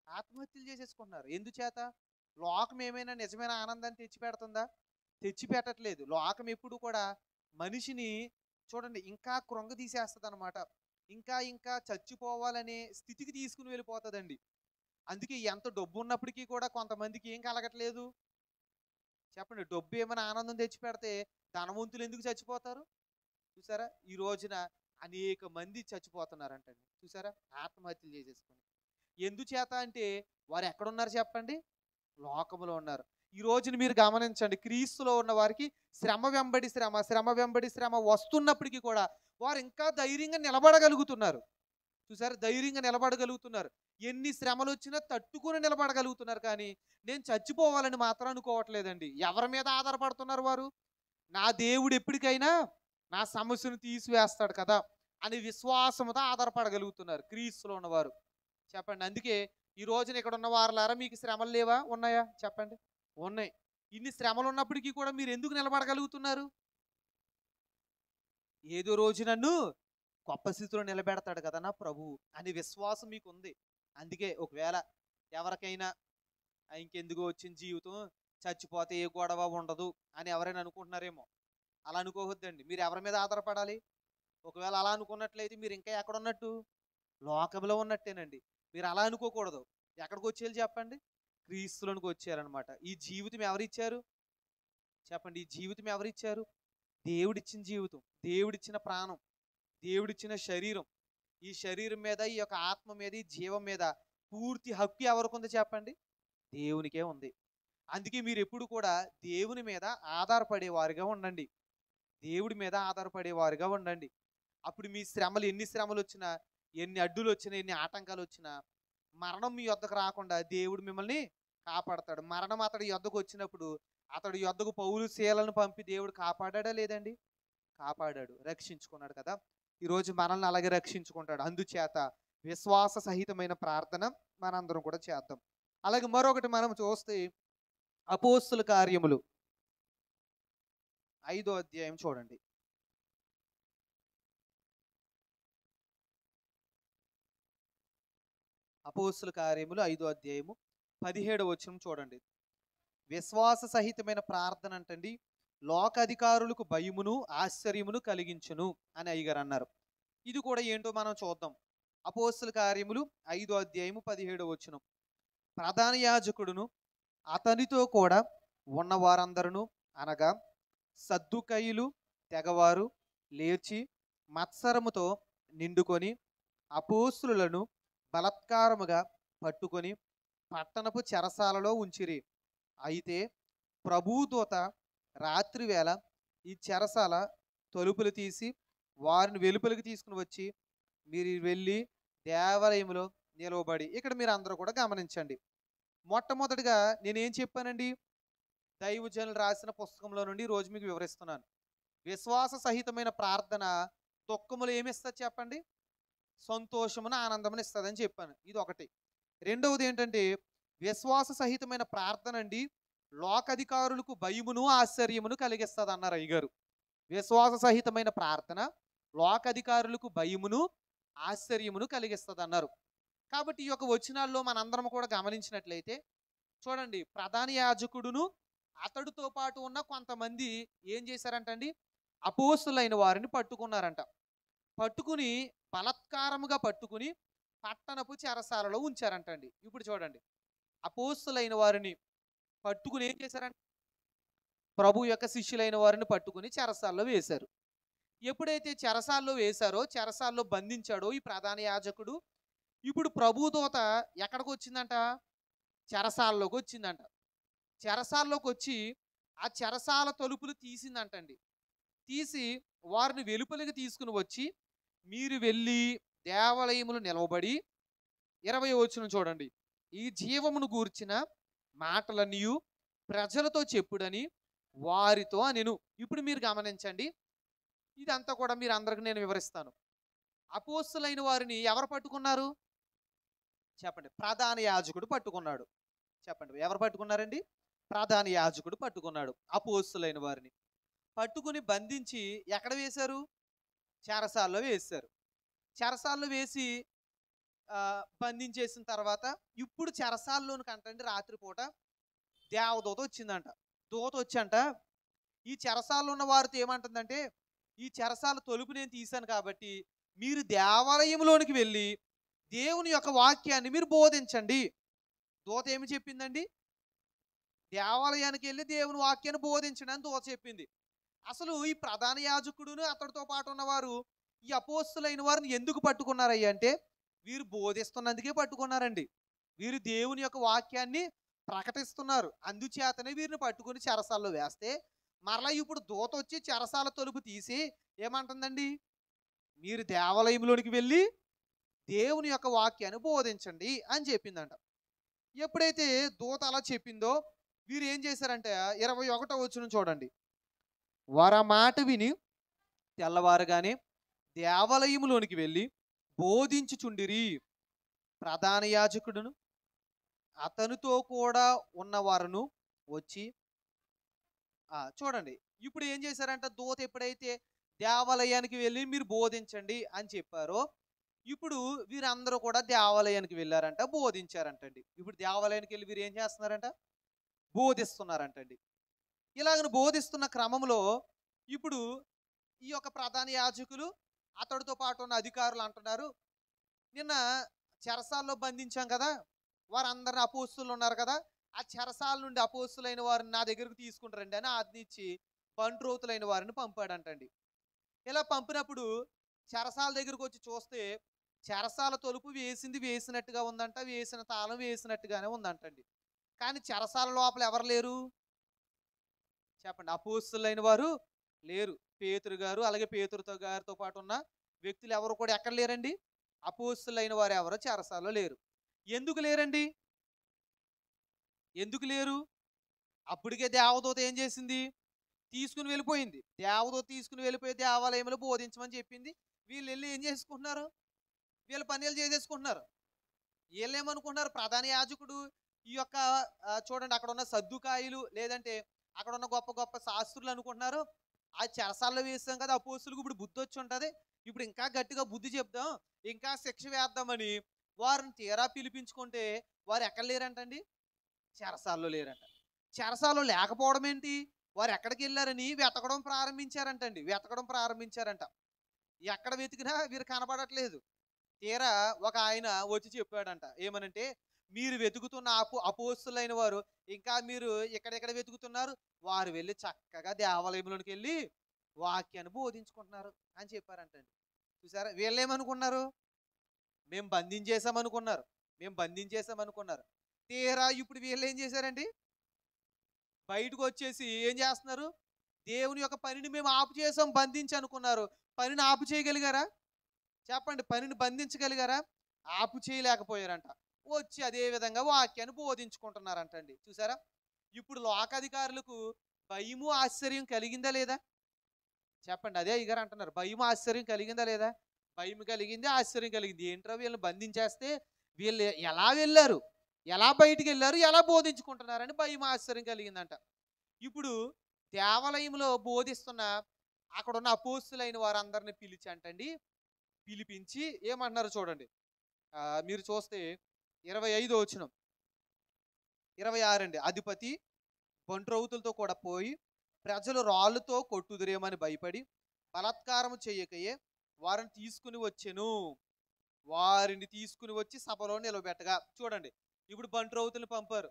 ఆత్మహత్యలు చేసేసుకుంటున్నారు. ఎందుచేత? లోకం ఏమైనా నిజమైన ఆనందాన్ని తెచ్చిపెడుతుందా? తెచ్చిపెట్టట్లేదు. లోకం ఎప్పుడు కూడా మనిషిని చూడండి ఇంకా కృంగదీసేస్తుంది అనమాట. ఇంకా ఇంకా చచ్చిపోవాలనే స్థితికి తీసుకుని వెళ్ళిపోతుందండి. అందుకే ఎంత డబ్బు ఉన్నప్పటికీ కూడా కొంతమందికి ఏం కలగట్లేదు చెప్పండి? డబ్బు ఏమైనా ఆనందం తెచ్చిపెడితే ధనవంతులు ఎందుకు చచ్చిపోతారు? చూసారా? ఈ రోజున అనేక మంది చచ్చిపోతున్నారంటండి. చూసారా? ఆత్మహత్యలు చేసేసుకుని. ఎందుచేత అంటే వారు ఎక్కడున్నారు చెప్పండి? లోకములో ఉన్నారు. ఈ రోజున మీరు గమనించండి, క్రీస్తులో ఉన్న వారికి శ్రమ వెంబడి శ్రమ, శ్రమ వెంబడి శ్రమ వస్తున్నప్పటికీ కూడా వారు ఇంకా ధైర్యంగా నిలబడగలుగుతున్నారు. చూసారా? ధైర్యంగా నిలబడగలుగుతున్నారు. ఎన్ని శ్రమలు వచ్చినా తట్టుకుని నిలబడగలుగుతున్నారు. కానీ నేను చచ్చిపోవాలని మాత్రం అనుకోవట్లేదండి. ఎవరి మీద ఆధారపడుతున్నారు వారు? నా దేవుడు ఎప్పటికైనా నా సమస్యను తీసివేస్తాడు కదా అని విశ్వాసంతో ఆధారపడగలుగుతున్నారు క్రీస్తులో ఉన్నవారు. చెప్పండి. అందుకే ఈ రోజున ఇక్కడ ఉన్న వారులారా మీకు శ్రమలు లేవా? ఉన్నాయా? చెప్పండి. ఉన్నాయి. ఇన్ని శ్రమలు ఉన్నప్పటికీ కూడా మీరు ఎందుకు నిలబడగలుగుతున్నారు? ఏదో రోజు నన్ను గొప్ప స్థితిలో నిలబెడతాడు కదా నా ప్రభువు అనే విశ్వాసం మీకు ఉంది. అందుకే ఒకవేళ ఎవరికైనా ఇంకెందుకు వచ్చిన జీవితం, చచ్చిపోతే ఏ గొడవ ఉండదు అని ఎవరైనా అనుకుంటున్నారేమో. అలా అనుకోవద్దండి. మీరు ఎవరి మీద ఆధారపడాలి? ఒకవేళ అలా అనుకున్నట్లయితే మీరు ఇంకా ఎక్కడ ఉన్నట్టు? లోకంలో ఉన్నట్టేనండి. మీరు అలా అనుకోకూడదు. ఎక్కడికి వచ్చేయాలి చెప్పండి? క్రీస్తులోనికి వచ్చారనమాట. ఈ జీవితం ఎవరిచ్చారు? చెప్పండి. ఈ జీవితం ఎవరిచ్చారు? దేవుడిచ్చిన జీవితం, దేవుడిచ్చిన ప్రాణం, దేవుడిచ్చిన శరీరం. ఈ శరీరం మీద, ఈ యొక్క ఆత్మ మీద, ఈ జీవం మీద పూర్తి హక్కు ఎవరికి ఉంది చెప్పండి? దేవునికే ఉంది. అందుకే మీరు ఎప్పుడు కూడా దేవుని మీద ఆధారపడేవారుగా ఉండండి. దేవుడి మీద ఆధారపడేవారుగా ఉండండి. అప్పుడు మీ శ్రమలు, ఎన్ని శ్రమలు వచ్చినా, ఎన్ని అడ్డులు వచ్చినా, ఎన్ని ఆటంకాలు వచ్చినా మరణం మీ యొద్దకు రాకుండా దేవుడు మిమ్మల్ని కాపాడతాడు. మరణం అతడి యొద్దకు వచ్చినప్పుడు అతడి యొద్దకు పౌలు శీలను పంపి దేవుడు కాపాడా లేదండి? కాపాడాడు, రక్షించుకున్నాడు కదా. ఈరోజు మనల్ని అలాగే రక్షించుకుంటాడు. అందుచేత విశ్వాస సహితమైన ప్రార్థన మనందరం కూడా చేద్దాం. అలాగే మరొకటి మనం చూస్తే అపోస్తుల కార్యములు 5వ అధ్యాయం చూడండి. అపోస్తుల కార్యములు 5వ అధ్యాయము 17వ వచనం చూడండి. విశ్వాస సహితమైన ప్రార్థన అంటండి లోకాధికారులకు భయమును ఆశ్చర్యమును కలిగించును అని అయ్యగారు అన్నారు. ఇది కూడా ఏంటో మనం చూద్దాం. అపోస్తుల కార్యములు 5వ అధ్యాయము 17వ వచనం. ప్రధాన యాజకుడును అతనితో కూడా ఉన్న వారందరూ అనగా సద్దుకయ్యులు తెగవారు లేచి మత్సరముతో నిండుకొని అపోస్తులను బలత్కారముగా పట్టుకొని పట్టణపు చెరసాలలో ఉంచిరి. అయితే ప్రభుదూత రాత్రివేళ ఈ చెరసాల తలుపులు తీసి వారిని వెలుపలికి తీసుకుని వచ్చి మీరు వెళ్ళి దేవాలయంలో నిలవబడి. ఇక్కడ మీరు అందరూ కూడా గమనించండి. మొట్టమొదటిగా నేనేం చెప్పానండి? దైవజనులు రాసిన పుస్తకంలో నుండి రోజు మీకు వివరిస్తున్నాను. విశ్వాస సహితమైన ప్రార్థన దుఃఖములు ఏమిస్తుంది చెప్పండి? సంతోషమును ఆనందమును ఇస్తుందని చెప్పాను. ఇది ఒకటి. రెండవది ఏంటంటే విశ్వాస సహితమైన ప్రార్థన అండి లోకాధికారులకు భయమును ఆశ్చర్యమును కలిగిస్తుంది అన్నారు అయ్యగారు. విశ్వాస సహితమైన ప్రార్థన లోకాధికారులకు భయమును ఆశ్చర్యమును కలిగిస్తుంది అన్నారు. కాబట్టి ఈ యొక్క వచనాల్లో మనందరం కూడా గమనించినట్లయితే చూడండి, ప్రధాన యాజకుడును అతడితో పాటు ఉన్న కొంతమంది ఏం చేశారంటండి? అపోస్తులైన వారిని పట్టుకున్నారంట. పట్టుకుని బలత్కారముగా పట్టుకుని పట్టణపు చెరసాలలో ఉంచారంటండి. ఇప్పుడు చూడండి, అపోస్తులైన వారిని పట్టుకుని ఏం చేశారంటే ప్రభు యొక్క శిష్యులైన వారిని పట్టుకుని చెరసాల్లో వేశారు. ఎప్పుడైతే చెరసాల్లో వేశారో, చెరసాల్లో బంధించాడో ఈ ప్రధాన యాజకుడు, ఇప్పుడు ప్రభుదూత ఎక్కడికి వచ్చిందంట? చెరసాల్లోకి వచ్చిందంట. చెరసాల్లోకి వచ్చి ఆ చెరసాల తలుపులు తీసిందంటండి. తీసి వారిని వెలుపలికి తీసుకుని వచ్చి మీరు వెళ్ళి దేవాలయములు నిలవబడి 20వ వచనం చూడండి. ఈ జీవమును గూర్చిన మాటలన్నీ ప్రజలతో చెప్పుడని వారితో అనెను. ఇప్పుడు మీరు గమనించండి, ఇదంతా కూడా మీరు అందరికి నేను వివరిస్తాను. అపోస్తులైన వారిని ఎవరు పట్టుకున్నారు చెప్పండి? ప్రధాన యాజకుడు పట్టుకున్నాడు. చెప్పండి, ఎవరు పట్టుకున్నారండి? ప్రధాన యాజకుడు పట్టుకున్నాడు అపోస్తులైన వారిని. పట్టుకుని బంధించి ఎక్కడ వేశారు? చెరసాల్లో వేశారు. చెరసాల్లో వేసి బంధించేసిన తర్వాత ఇప్పుడు చెరసాల్లోనికి అంటండి రాత్రిపూట దేవదూత వచ్చిందంట. దూత వచ్చంట ఈ చెరసాల్లో ఉన్న వారితో ఏమంటుందంటే, ఈ చెరసాల తలుపు నేను తీశాను కాబట్టి మీరు దేవాలయంలోనికి వెళ్ళి దేవుని యొక్క వాక్యాన్ని మీరు బోధించండి. దూత ఏమి చెప్పిందండి? దేవాలయానికి వెళ్ళి దేవుని వాక్యాన్ని బోధించండి అని దూత చెప్పింది. అసలు ఈ ప్రధాన యాజకుడును అతడితో పాటు ఉన్నవారు ఈ అపోస్తులైన వారిని ఎందుకు పట్టుకున్నారయ్య అంటే, వీరు బోధిస్తున్నందుకే పట్టుకున్నారండి. వీరు దేవుని యొక్క వాక్యాన్ని ప్రకటిస్తున్నారు. అందుచేతనే వీరిని పట్టుకుని చెరసాల్లో వేస్తే మరలా ఇప్పుడు దూత వచ్చి చెరసాల తలుపు తీసి ఏమంటుందండి? మీరు దేవాలయంలోనికి వెళ్ళి దేవుని యొక్క వాక్యాన్ని బోధించండి అని చెప్పిందంట. ఎప్పుడైతే దూత అలా చెప్పిందో వీరు ఏం చేశారంటే 21వ వచనం చూడండి. వారు ఆ మాట విని తెల్లవారుగానే దేవాలయములోనికి వెళ్ళి బోధించుచుండిరి. ప్రధాన యాజకుడును అతనితో కూడా ఉన్నవారును వచ్చి చూడండి. ఇప్పుడు ఏం చేశారంట, దూత ఎప్పుడైతే దేవాలయానికి వెళ్ళి మీరు బోధించండి అని చెప్పారో, ఇప్పుడు వీరందరూ కూడా దేవాలయానికి వెళ్ళారంట, బోధించారంటండి. ఇప్పుడు దేవాలయానికి వెళ్ళి వీరు ఏం చేస్తున్నారంట, బోధిస్తున్నారంటండి. ఇలాగను బోధిస్తున్న క్రమంలో ఇప్పుడు ఈ యొక్క ప్రధాన యాజకులు అతడితో పాటు ఉన్న అధికారులు అంటున్నారు, నిన్న చెరసాల్లో బంధించాం కదా, వారందరిని అపోస్తులు ఉన్నారు కదా, ఆ చెరసాల నుండి అపోస్తులైన వారిని నా దగ్గరకు తీసుకుంటారండి అని ఆజ్ఞ ఇచ్చి బంట్రోతులైన వారిని పంపాడంటండి. ఇలా పంపినప్పుడు చెరసాల దగ్గరకు వచ్చి చూస్తే చెరసాల తలుపు వేసినట్టుగా ఉందంట, వేసిన తాళం వేసినట్టుగానే ఉందంటండి. కానీ చెరసాల లోపల ఎవరు లేరు చెప్పండి, అపోస్తులైన వారు లేరు. పేతురు గారు అలాగే పేతురుతో గారితో పాటు ఉన్న వ్యక్తులు ఎవరు కూడా ఎక్కడ లేరండి, అపోస్తులైన వారు ఎవరో చెరసాలలో లేరు. ఎందుకు లేరండి, ఎందుకు లేరు? అప్పటికే దేవదూత ఏం చేసింది, తీసుకుని వెళ్ళిపోయింది. దేవదూత తీసుకుని వెళ్ళిపోయి దేవాలయంలో బోధించమని చెప్పింది. వీళ్ళు వెళ్ళి ఏం చేసుకుంటున్నారు, వీళ్ళ పనులు చేసేసుకుంటున్నారు. వీళ్ళు ఏమనుకుంటున్నారు, ప్రధాన యాజకుడు ఈ యొక్క చూడండి అక్కడ ఉన్న సద్దుకాయలు లేదంటే అక్కడ ఉన్న గొప్ప గొప్ప శాస్త్రులు అనుకుంటున్నారు, ఆ చెరసాల్లో వేస్తాం కదా అపోస్తులకు ఇప్పుడు బుద్ధి వచ్చి ఉంటుంది, ఇప్పుడు ఇంకా గట్టిగా బుద్ధి చెప్దాం, ఇంకా శిక్ష వేద్దామని వారిని తీరా పిలిపించుకుంటే వారు ఎక్కడ లేరంటండి, చెరసాల్లో లేరంట. చెరసాల్లో లేకపోవడం ఏంటి, వారు ఎక్కడికి వెళ్ళారని వెతకడం ప్రారంభించారంట. ఎక్కడ వెతికినా వీరు కనపడట్లేదు. తీరా ఒక ఆయన వచ్చి చెప్పాడంట, ఏమనంటే మీరు వెతుకుతున్న అపోస్తులైన వారు ఇంకా మీరు ఎక్కడెక్కడ వెతుకుతున్నారు, వారు వెళ్ళి చక్కగా దేవాలయంలోనికి వెళ్ళి వాక్యాన్ని బోధించుకుంటున్నారు అని చెప్పారంటండి. చూసారా, వీళ్ళు ఏమనుకున్నారు, మేము బంధించేసామనుకున్నారు. తీరా ఇప్పుడు వీళ్ళు ఏం చేశారండి, బయటకు వచ్చేసి ఏం చేస్తున్నారు, దేవుని యొక్క పనిని మేము ఆపు చేసాం బంధించి అనుకున్నారు. పనిని ఆపు చేయగలిగారా చెప్పండి, పనిని బంధించగలిగారా, ఆపు చేయలేకపోయారంట. వచ్చి అదే విధంగా వాక్యాన్ని బోధించుకుంటున్నారంటండి. చూసారా, ఇప్పుడు లోకాధికారులకు భయము ఆశ్చర్యం కలిగిందా లేదా చెప్పండి, అదే ఇగారు అంటున్నారు, భయము ఆశ్చర్యం కలిగిందా లేదా, భయం కలిగింది, ఆశ్చర్యం కలిగింది. ఏంట్రా వీళ్ళని బంధించేస్తే వీళ్ళు ఎలా వెళ్ళారు, ఎలా బయటికి వెళ్ళారు, ఎలా బోధించుకుంటున్నారని భయం ఆశ్చర్యం కలిగిందంట. ఇప్పుడు దేవాలయంలో బోధిస్తున్న అక్కడ ఉన్న అపోస్తులైన వారందరిని పిలిపించి ఏమంటున్నారు చూడండి. మీరు చూస్తే 25వ వచనం 26 అండి. అధిపతి బంట్రౌతులతో కూడా పోయి ప్రజలు రాళ్ళతో కొట్టుదురేమని భయపడి బలాత్కారం చేయకయే వారిని తీసుకుని వచ్చి సభలో నిలబెట్టగా. చూడండి, ఇప్పుడు బంట్రౌతులు పంపారు,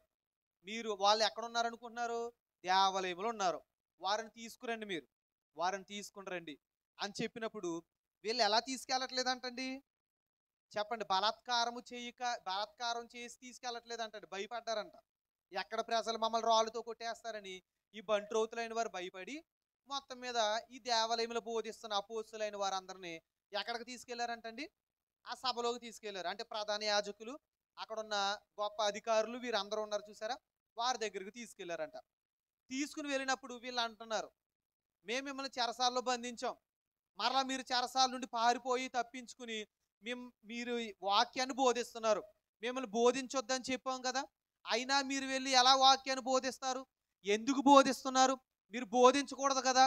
మీరు వాళ్ళు ఎక్కడ ఉన్నారనుకుంటున్నారు, దేవాలయంలో ఉన్నారు, వారిని తీసుకురండి, మీరు వారిని తీసుకుని రండి అని చెప్పినప్పుడు వీళ్ళు ఎలా తీసుకెళ్ళట్లేదంటండి చెప్పండి, బలాత్కారం చేసి తీసుకెళ్ళట్లేదంటండి, భయపడ్డారంట. ఎక్కడ ప్రజలు మమ్మల్ని రాళ్ళతో కొట్టేస్తారని ఈ బంట్రౌతులైన వారు భయపడి మొత్తం మీద ఈ దేవాలయంలో బోధిస్తున్న అపోస్తులైన వారందరినీ ఎక్కడికి తీసుకెళ్లారంటండి, ఆ సభలోకి తీసుకెళ్లారు. అంటే ప్రధాన యాజకులు అక్కడ ఉన్న గొప్ప అధికారులు వీరందరూ ఉన్నారు చూసారా, వారి దగ్గరికి తీసుకెళ్లారంట. తీసుకుని వెళ్ళినప్పుడు వీళ్ళు అంటున్నారు, మేము మిమ్మల్ని చెరసాల్లో బంధించాం, మరలా మీరు చెరసాల నుండి పారిపోయి తప్పించుకుని మీరు వాక్యాన్ని బోధిస్తున్నారు, మిమ్మల్ని బోధించొద్దని చెప్పాం కదా, అయినా మీరు వెళ్ళి ఎలా వాక్యాన్ని బోధిస్తారు, ఎందుకు బోధిస్తున్నారు, మీరు బోధించకూడదు కదా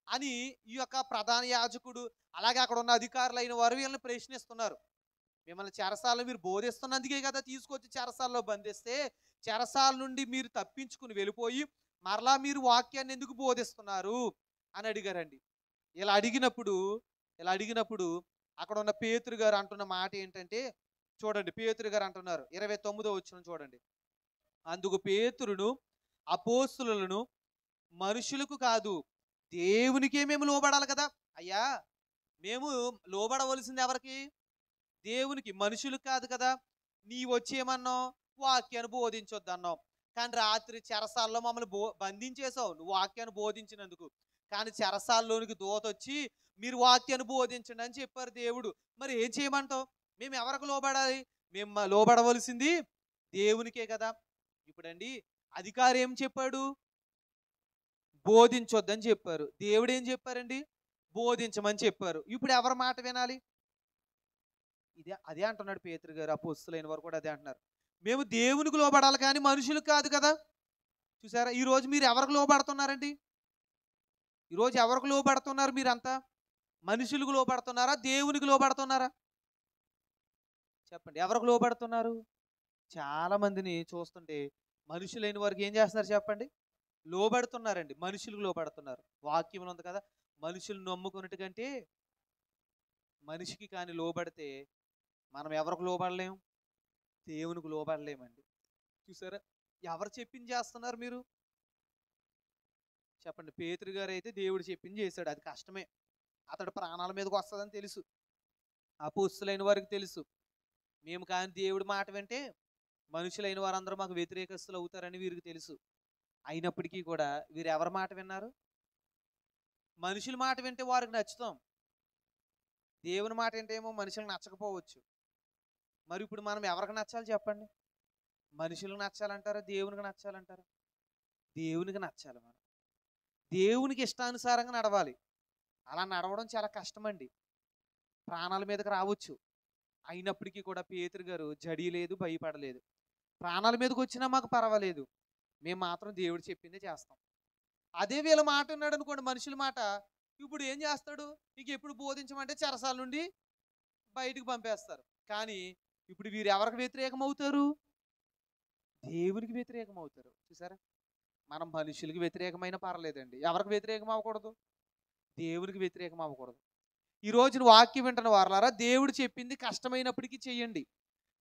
అని ఈ యొక్క ప్రధాన యాజకుడు అలాగే అక్కడ ఉన్న అధికారులు అయిన వారు వీళ్ళని ప్రశ్నిస్తున్నారు. మిమ్మల్ని చెరసాలలో మీరు బోధిస్తున్నందుకే కదా తీసుకొచ్చి చెరసాలలో బంధిస్తే, చెరసాల నుండి మీరు తప్పించుకుని వెళ్ళిపోయి మరలా మీరు వాక్యాన్ని ఎందుకు బోధిస్తున్నారు అని అడిగారండి. ఇలా అడిగినప్పుడు అక్కడ ఉన్న పేతురు గారు అంటున్న మాట ఏంటంటే చూడండి, పేతురు గారు అంటున్నారు 29వ వచనం చూడండి. అందుకు పేతురును అపోస్తులను మనుషులకు కాదు దేవునికే మేము లోబడాలి కదా, అయ్యా మేము లోబడవలసింది ఎవరికి, దేవునికి, మనుషులకు కాదు కదా, నీ వచ్చేమన్నావు వాక్యాన్ని బోధించొద్దు అన్నావు, కానీ రాత్రి చెరసాల్లో మమ్మల్ని బంధించేసావు నువ్వు వాక్యాన్ని బోధించినందుకు, కానీ చెరసాల్లోనికి దూత వచ్చి మీరు వాక్యాన్ని బోధించండి అని చెప్పారు దేవుడు, మరి ఏం చేయమంటావు, మేము ఎవరికి లోబడాలి? మేము లోబడవలసింది దేవునికే కదా. ఇప్పుడండి అధికారి ఏం చెప్పాడు? బోధించొద్దని చెప్పారు. దేవుడు ఏం చెప్పారండి? బోధించమని చెప్పారు. ఇప్పుడు ఎవరి మాట వినాలి? అదే అంటున్నాడు పేతురు గారు. అపోస్తలులైన వారు కూడా అదే అంటున్నారు. మేము దేవునికి లోబడాలి కానీ మనుషులకు కాదు కదా. చూసారా, ఈరోజు మీరు ఎవరికి లోబడుతున్నారండి? ఈరోజు ఎవరికి లోబడుతున్నారు మీరంతా? మనుషులకు లోబడుతున్నారా? దేవునికి లోబడుతున్నారా? చెప్పండి, ఎవరికి లోబడుతున్నారు? చాలా మందిని చూస్తుంటే మనుషులైన వారికి ఏం చేస్తున్నారు చెప్పండి? లోబడుతున్నారండి. మనుషులకు లోబడుతున్నారు. వాక్యం ఉంది కదా, మనుషులు నమ్ముకున్నట్టు కంటే మనిషికి కానీ లోబడితే మనం ఎవరికి లోబడలేం? దేవునికి లోబడలేమండి. చూసారా, ఎవరు చెప్పింది చేస్తున్నారు మీరు? చెప్పండి. పేతురు గారు అయితే దేవుడు చెప్పింది చేశాడు. అది కష్టమే, అతడు ప్రాణాల మీదకి వస్తుందని తెలుసు. అపోస్తలులైన వారికి తెలుసు. మేము కానీ దేవుడి మాట వింటే మనుషులైన వారందరూ మాకు వ్యతిరేకస్తులు అవుతారని వీరికి తెలుసు. అయినప్పటికీ కూడా వీరు ఎవరి మాట విన్నారు? మనుషుల మాట వింటే వారికి నచ్చుతాం. దేవుని మాట వింటే ఏమో మనుషులకు నచ్చకపోవచ్చు. మరి ఇప్పుడు మనం ఎవరికి నచ్చాలి చెప్పండి? మనుషులకు నచ్చాలంటారా? దేవునికి నచ్చాలంటారా? దేవునికి నచ్చాలి. మనం దేవునికి ఇష్టానుసారంగా నడవాలి. అలా నడవడం చాలా కష్టమండి. ప్రాణాల మీదకి రావచ్చు. అయినప్పటికీ కూడా పేతురు గారు జడియలేదు, భయపడలేదు. ప్రాణాల మీదకి వచ్చినా మాకు పర్వాలేదు, మేము మాత్రం దేవుడు చెప్పిందే చేస్తాం. అదే వీళ్ళ మాట ఉన్నాడు అనుకోండి, మనుషుల మాట, ఇప్పుడు ఏం చేస్తాడు? నీకు ఎప్పుడు బోధించమంటే చెరసాల నుండి బయటకు పంపేస్తారు. కానీ ఇప్పుడు వీరు ఎవరికి వ్యతిరేకం అవుతారు? దేవునికి వ్యతిరేకం అవుతారు. చూసారా, మనం మనుషులకి వ్యతిరేకమైన పర్లేదండి, ఎవరికి వ్యతిరేకం అవ్వకూడదు? దేవునికి వ్యతిరేకం అవ్వకూడదు. ఈ రోజున వాక్యం వింటున్న వారలారా, దేవుడు చెప్పింది కష్టమైనప్పటికీ చెయ్యండి.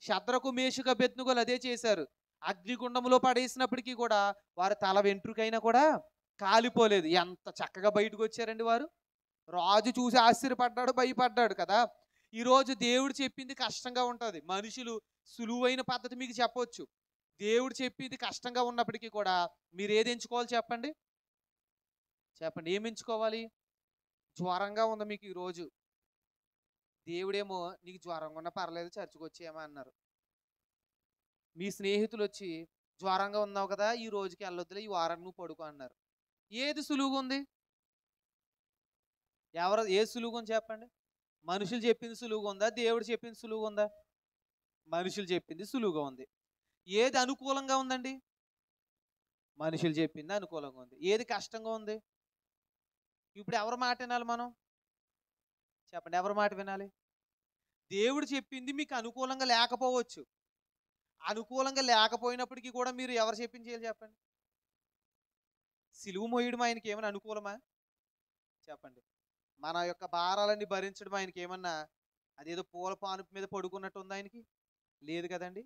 శద్రకు, మేషకు, అబేద్నెగోలు అదే చేశారు. అగ్నిగుండంలో పడేసినప్పటికీ కూడా వారి తల వెంట్రుకైనా కూడా కాలిపోలేదు. ఎంత చక్కగా బయటకు వచ్చారండి వారు. రాజు చూసి ఆశ్చర్యపడ్డాడు, భయపడ్డాడు కదా. ఈరోజు దేవుడు చెప్పింది కష్టంగా ఉంటుంది. మనుషులు సులువైన పద్ధతి మీకు చెప్పొచ్చు. దేవుడు చెప్పింది కష్టంగా ఉన్నప్పటికీ కూడా మీరు ఏది ఎంచుకోవాలి చెప్పండి? చెప్పండి, ఏమి ఎంచుకోవాలి? జ్వరంగా ఉంది మీకు ఈరోజు. దేవుడేమో నీకు జ్వరంగా ఉన్నా పర్లేదు చర్చకు వచ్చేయమా అన్నారు. మీ స్నేహితులు వచ్చి జ్వరంగా ఉన్నావు కదా, ఈ రోజుకి వెళ్ళొద్దులే, ఈ వారం నువ్వు పడుకో అన్నారు. ఏది సులువుగా ఉంది? ఏది సులువుగా ఉంది చెప్పండి? మనుషులు చెప్పింది సులువుగా ఉందా? దేవుడు చెప్పింది సులువుగా ఉందా? మనుషులు చెప్పింది సులువుగా ఉంది. ఏది అనుకూలంగా ఉందండి? మనుషులు చెప్పింది అనుకూలంగా ఉంది. ఏది కష్టంగా ఉంది? ఇప్పుడు ఎవరి మాట వినాలి మనం? చెప్పండి, ఎవరి మాట వినాలి? దేవుడు చెప్పింది మీకు అనుకూలంగా లేకపోవచ్చు. అనుకూలంగా లేకపోయినప్పటికీ కూడా మీరు ఎవరు చెప్పింది చేయాలి చెప్పండి? సిలువ మోయడం ఆయనకి ఏమైనా అనుకూలమా? చెప్పండి. మన యొక్క భారాలన్నీ భరించడం ఆయనకి ఏమన్నా అదేదో పూల పానుపు మీద పడుకున్నట్టు ఉంది ఆయనకి? లేదు కదండి.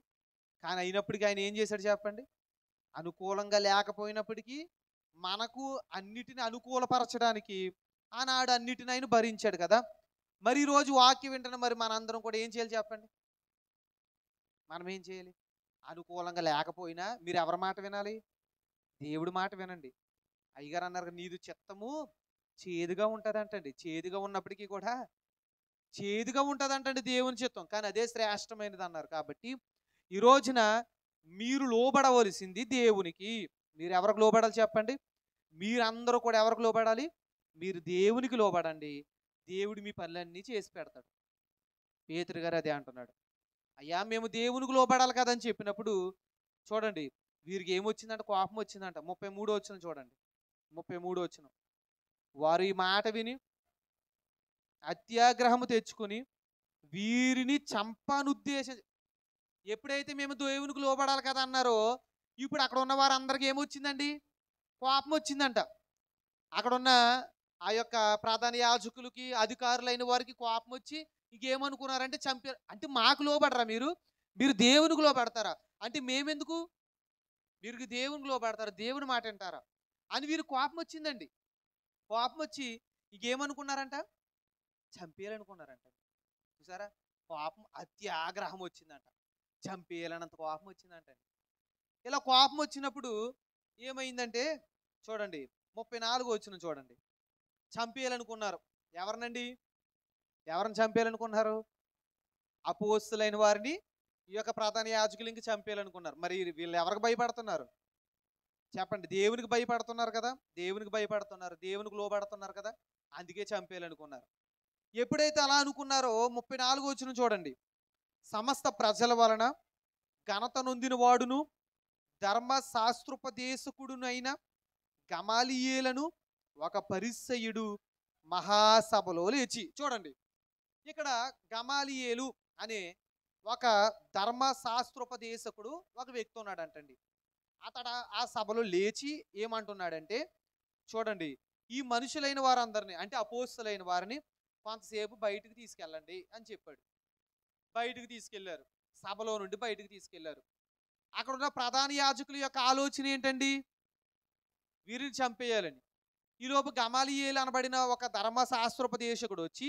కానీ అయినప్పటికీ ఆయన ఏం చేశాడు చెప్పండి? అనుకూలంగా లేకపోయినప్పటికీ మనకు అన్నిటిని అనుకూలపరచడానికి ఆనాడు అన్నిటిని ఆయన భరించాడు కదా. మరి ఈరోజు వాక్యం వింటున్న మరి మనందరం కూడా ఏం చేయాలి చెప్పండి? మనం ఏం చేయాలి? అనుకూలంగా లేకపోయినా మీరు ఎవరి మాట వినాలి? దేవుడి మాట వినండి. అయ్యగారు అన్నారు, నీదు చిత్తము చేదుగా ఉంటుందంటండి. చేదుగా ఉన్నప్పటికీ కూడా చేదుగా ఉంటుందంటండి దేవుని చిత్తం, కానీ అదే శ్రేష్టమైనది అన్నారు. కాబట్టి ఈ రోజున మీరు లోబడవలసింది దేవునికి. మీరు ఎవరికి లోబడాలి చెప్పండి? మీరందరూ కూడా ఎవరికి లోబడాలి? మీరు దేవునికి లోబడండి. దేవుడు మీ పనులన్నీ చేసి పెడతాడు. పేతురు గారు అదే అంటున్నాడు. అయ్యా మేము దేవునికి లోబడాలి కదని చెప్పినప్పుడు చూడండి, వీరికి ఏమొచ్చిందంట? కోపం వచ్చిందంట. 33 వచ్చిన చూడండి, 33 వచ్చిన. వారు ఈ మాట విని అత్యాగ్రహము తెచ్చుకొని వీరిని చంపనుద్దేశం. ఎప్పుడైతే మేము దేవునికి లోబడాలి కదా అన్నారో, ఇప్పుడు అక్కడ ఉన్న వారందరికీ ఏమొచ్చిందండి? కోపం వచ్చిందంట. అక్కడున్న ఆ యొక్క ప్రధాన యాజకులకి, అధికారులైన వారికి కోపం వచ్చి ఇంకేమనుకున్నారంటే చంపారు. అంటే మాకు లోబడరా మీరు? మీరు దేవునికి లోబడతారా? అంటే మేమెందుకు? మీరు దేవునికి లోబడతారా, దేవుని మాట వింటారా అని వీరు కోపం వచ్చిందండి. కోపం వచ్చి ఇంకేమనుకున్నారంట? చంపేయాలనుకున్నారంట. చూసారా, కోపం, అత్యాగ్రహం వచ్చిందంట. చంపేయాలన్నంత కోపం వచ్చిందంట. ఇలా కోపం వచ్చినప్పుడు ఏమైందంటే చూడండి, 34 వచ్చిన చూడండి. చంపేయాలనుకున్నారు. ఎవరినండి? ఎవరిని చంపేయాలనుకున్నారు? అపోస్తులైన వారిని ఈ యొక్క ప్రధాన యాజకులు ఇంక చంపేయాలనుకున్నారు. మరి వీళ్ళు ఎవరికి భయపడుతున్నారు చెప్పండి? దేవునికి భయపడుతున్నారు కదా, దేవునికి భయపడుతున్నారు, దేవునికి లోబడుతున్నారు కదా, అందుకే చంపేయాలనుకున్నారు. ఎప్పుడైతే అలా అనుకున్నారో 34 వచనం చూడండి. సమస్త ప్రజల వలన ఘనత నొందిన వాడును ధర్మశాస్త్రోపదేశకుడునైన గమాలియేలను ఒక పరిసయ్యుడు మహాసభలో లేచి, చూడండి ఇక్కడ గమాలియేలు అనే ఒక ధర్మశాస్త్రోపదేశకుడు ఒక వ్యక్తి ఉన్నాడంటండి. అతడు ఆ సభలో లేచి ఏమంటున్నాడంటే, చూడండి, ఈ మనుషులైన వారందరినీ అంటే అపోస్తలైన వారిని కొంతసేపు బయటకు తీసుకెళ్ళండి అని చెప్పాడు. బయటకు తీసుకెళ్లారు, సభలో నుండి బయటకు తీసుకెళ్లారు. అక్కడ ఉన్న ప్రధాన యాజకుల యొక్క ఆలోచన ఏంటండి? వీరిని చంపేయాలని. ఈలోపు గమాలియేలు అనబడిన ఒక ధర్మశాస్త్రోపదేశకుడు వచ్చి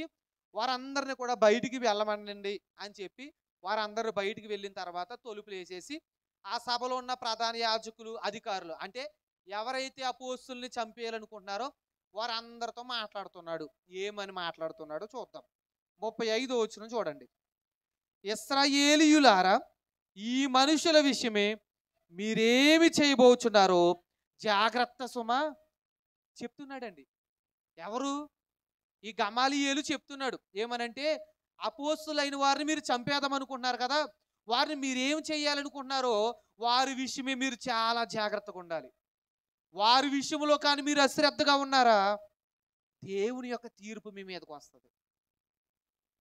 వారందరిని కూడా బయటికి వెళ్ళమనండి అని చెప్పి వారందరూ బయటికి వెళ్ళిన తర్వాత తలుపులు వేసేసి ఆ సభలో ఉన్న ప్రధాన యాజకులు, అధికారులు అంటే ఎవరైతే అపోస్తుల్ని చంపేయాలనుకుంటున్నారో వారందరితో మాట్లాడుతున్నాడు. ఏమని మాట్లాడుతున్నాడో చూద్దాం. 35వ వచనం చూడండి. ఇశ్రాయేలీయులారా, ఈ మనుషుల విషయమే మీరేమి చేయబోచున్నారో జాగ్రత్త సుమా చెప్తున్నాడండి. ఎవరు? ఈ గమాలియేలు చెప్తున్నాడు. ఏమనంటే, అపోస్తులైన వారిని మీరు చంపేద్దామనుకుంటున్నారు కదా, వారిని మీరేం చేయాలనుకుంటున్నారో వారి విషయమే మీరు చాలా జాగ్రత్తగా ఉండాలి. వారి విషయంలో కానీ మీరు అశ్రద్ధగా ఉన్నారా, దేవుని యొక్క తీర్పు మీ మీదకు వస్తుంది.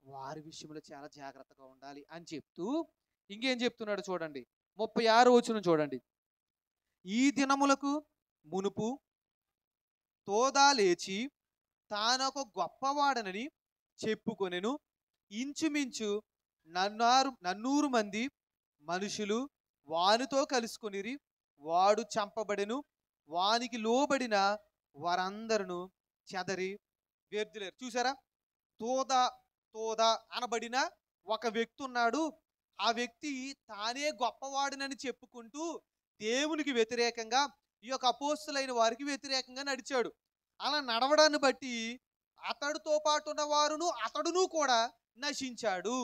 వారి విషయంలో చాలా జాగ్రత్తగా ఉండాలి అని చెప్తూ ఇంకేం చెప్తున్నాడు చూడండి. 36వ వచనం చూడండి. ఈ దినములకు మునుపు తోదా లేచి తానొక గొప్పవాడనని చెప్పుకొనెను. ఇంచుమించు 400 మంది మనుషులు వానితో కలుసుకొనిరి. వాడు చంపబడెను. వానికి లోబడిన వారందరూ చెదరి వ్యర్థులేరు. చూసారా? తోదా తోదా అనబడిన ఒక వ్యక్తి ఉన్నాడు. ఆ వ్యక్తి తానే గొప్పవాడినని చెప్పుకుంటూ దేవునికి వ్యతిరేకంగా ఈ యొక్క అపోస్తులైన వారికి వ్యతిరేకంగా నడిచాడు. అలా నడవడాన్ని బట్టి అతడితో పాటు ఉన్న వారును అతడును కూడా నశించారు.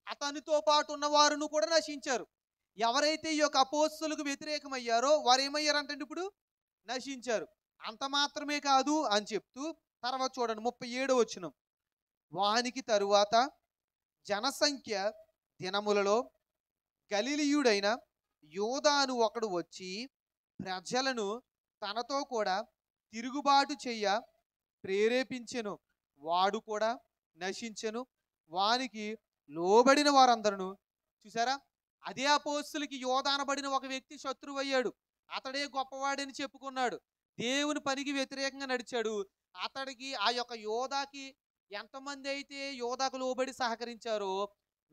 అతనితో పాటు ఉన్న వారును కూడా నశించారు. ఎవరైతే ఈ యొక్క అపోస్తులకు వ్యతిరేకమయ్యారో వారు ఏమయ్యారంటే ఇప్పుడు నశించారు. అంత మాత్రమే కాదు అని చెప్తూ తర్వాత చూడండి 37వ వచనం. వానికి తరువాత జనసంఖ్య దినములలో గలిలియుడైన యోదాను ఒకడు వచ్చి ప్రజలను తనతో కూడా తిరుగుబాటు చెయ్య ప్రేరేపించెను. వాడు కూడా నశించెను. వానికి లోబడిన వారందరూ, చూసారా, అదే అపోస్తులకి యోదానబడిన ఒక వ్యక్తి శత్రువు అయ్యాడు. అతడే గొప్పవాడని చెప్పుకున్నాడు. దేవుని పనికి వ్యతిరేకంగా నడిచాడు. అతడికి ఆ యొక్క యోధాకి ఎంతమంది అయితే యోధాకు లోబడి సహకరించారో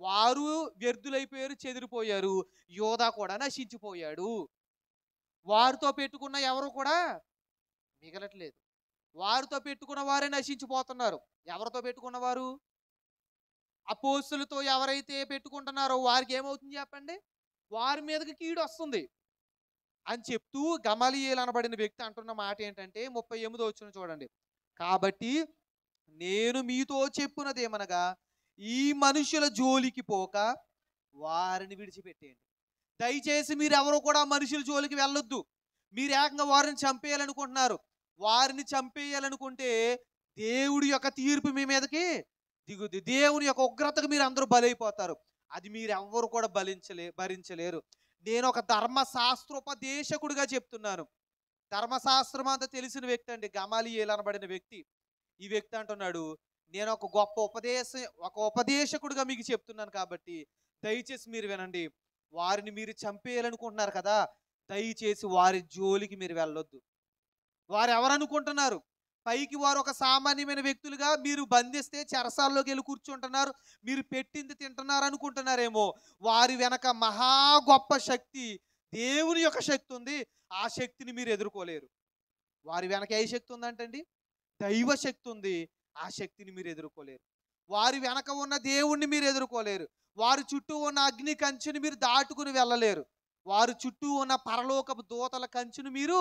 వారు వ్యర్థులైపోయారు, చెదిరిపోయారు. యోధా కూడా నశించిపోయాడు. వారితో పెట్టుకున్న ఎవరు కూడా మిగలట్లేదు. వారితో పెట్టుకున్న వారే నశించిపోతున్నారు. ఎవరితో పెట్టుకున్నవారు? అపోస్తులతో ఎవరైతే పెట్టుకుంటున్నారో వారికి ఏమవుతుంది చెప్పండి? వారి మీదకి కీడు వస్తుంది అని చెప్తూ గమలీయేలు అనబడిన వ్యక్తి అంటున్న మాట ఏంటంటే 38వ వచనం చూడండి. కాబట్టి నేను మీతో చెప్పున్నదేమనగా, ఈ మనుషుల జోలికి పోక వారిని విడిచిపెట్టేయండి. దయచేసి మీరు ఎవరు కూడా మనుషుల జోలికి వెళ్ళొద్దు. మీరు ఏకంగా వారిని చంపేయాలనుకుంటున్నారు. వారిని చంపేయాలనుకుంటే దేవుడి యొక్క తీర్పు మీ మీదకి దిగుద్ది. దేవుని యొక్క ఉగ్రతకు మీరు అందరూ బలైపోతారు. అది మీరు ఎవ్వరు కూడా భరించలేరు. నేను ఒక ధర్మశాస్త్రోపదేశకుడిగా చెప్తున్నాను. ధర్మశాస్త్రం అంతా తెలిసిన వ్యక్తి అండి గమాలియేలు అనబడిన వ్యక్తి. ఈ వ్యక్తి అంటున్నాడు, నేను ఒక ఉపదేశకుడిగా మీకు చెప్తున్నాను కాబట్టి దయచేసి మీరు వినండి. వారిని మీరు చంపేయాలనుకుంటున్నారు కదా, దయచేసి వారి జోలికి మీరు వెళ్ళొద్దు. వారు ఎవరనుకుంటున్నారు? పైకి వారు ఒక సామాన్యమైన వ్యక్తులుగా మీరు బంధిస్తే చెరసాల్లోకి వెళ్ళి కూర్చుంటున్నారు, మీరు పెట్టింది తింటున్నారు అనుకుంటున్నారేమో. వారి వెనక మహా గొప్ప శక్తి, దేవుని యొక్క శక్తి ఉంది. ఆ శక్తిని మీరు ఎదుర్కోలేరు. వారి వెనక ఏ శక్తి ఉందంటండి? దైవ శక్తి ఉంది. ఆ శక్తిని మీరు ఎదుర్కోలేరు. వారి వెనక ఉన్న దేవుణ్ణి మీరు ఎదుర్కోలేరు. వారి చుట్టూ ఉన్న అగ్ని కంచెని మీరు దాటుకుని వెళ్ళలేరు. వారి చుట్టూ ఉన్న పరలోకపు దూతల కంచెను మీరు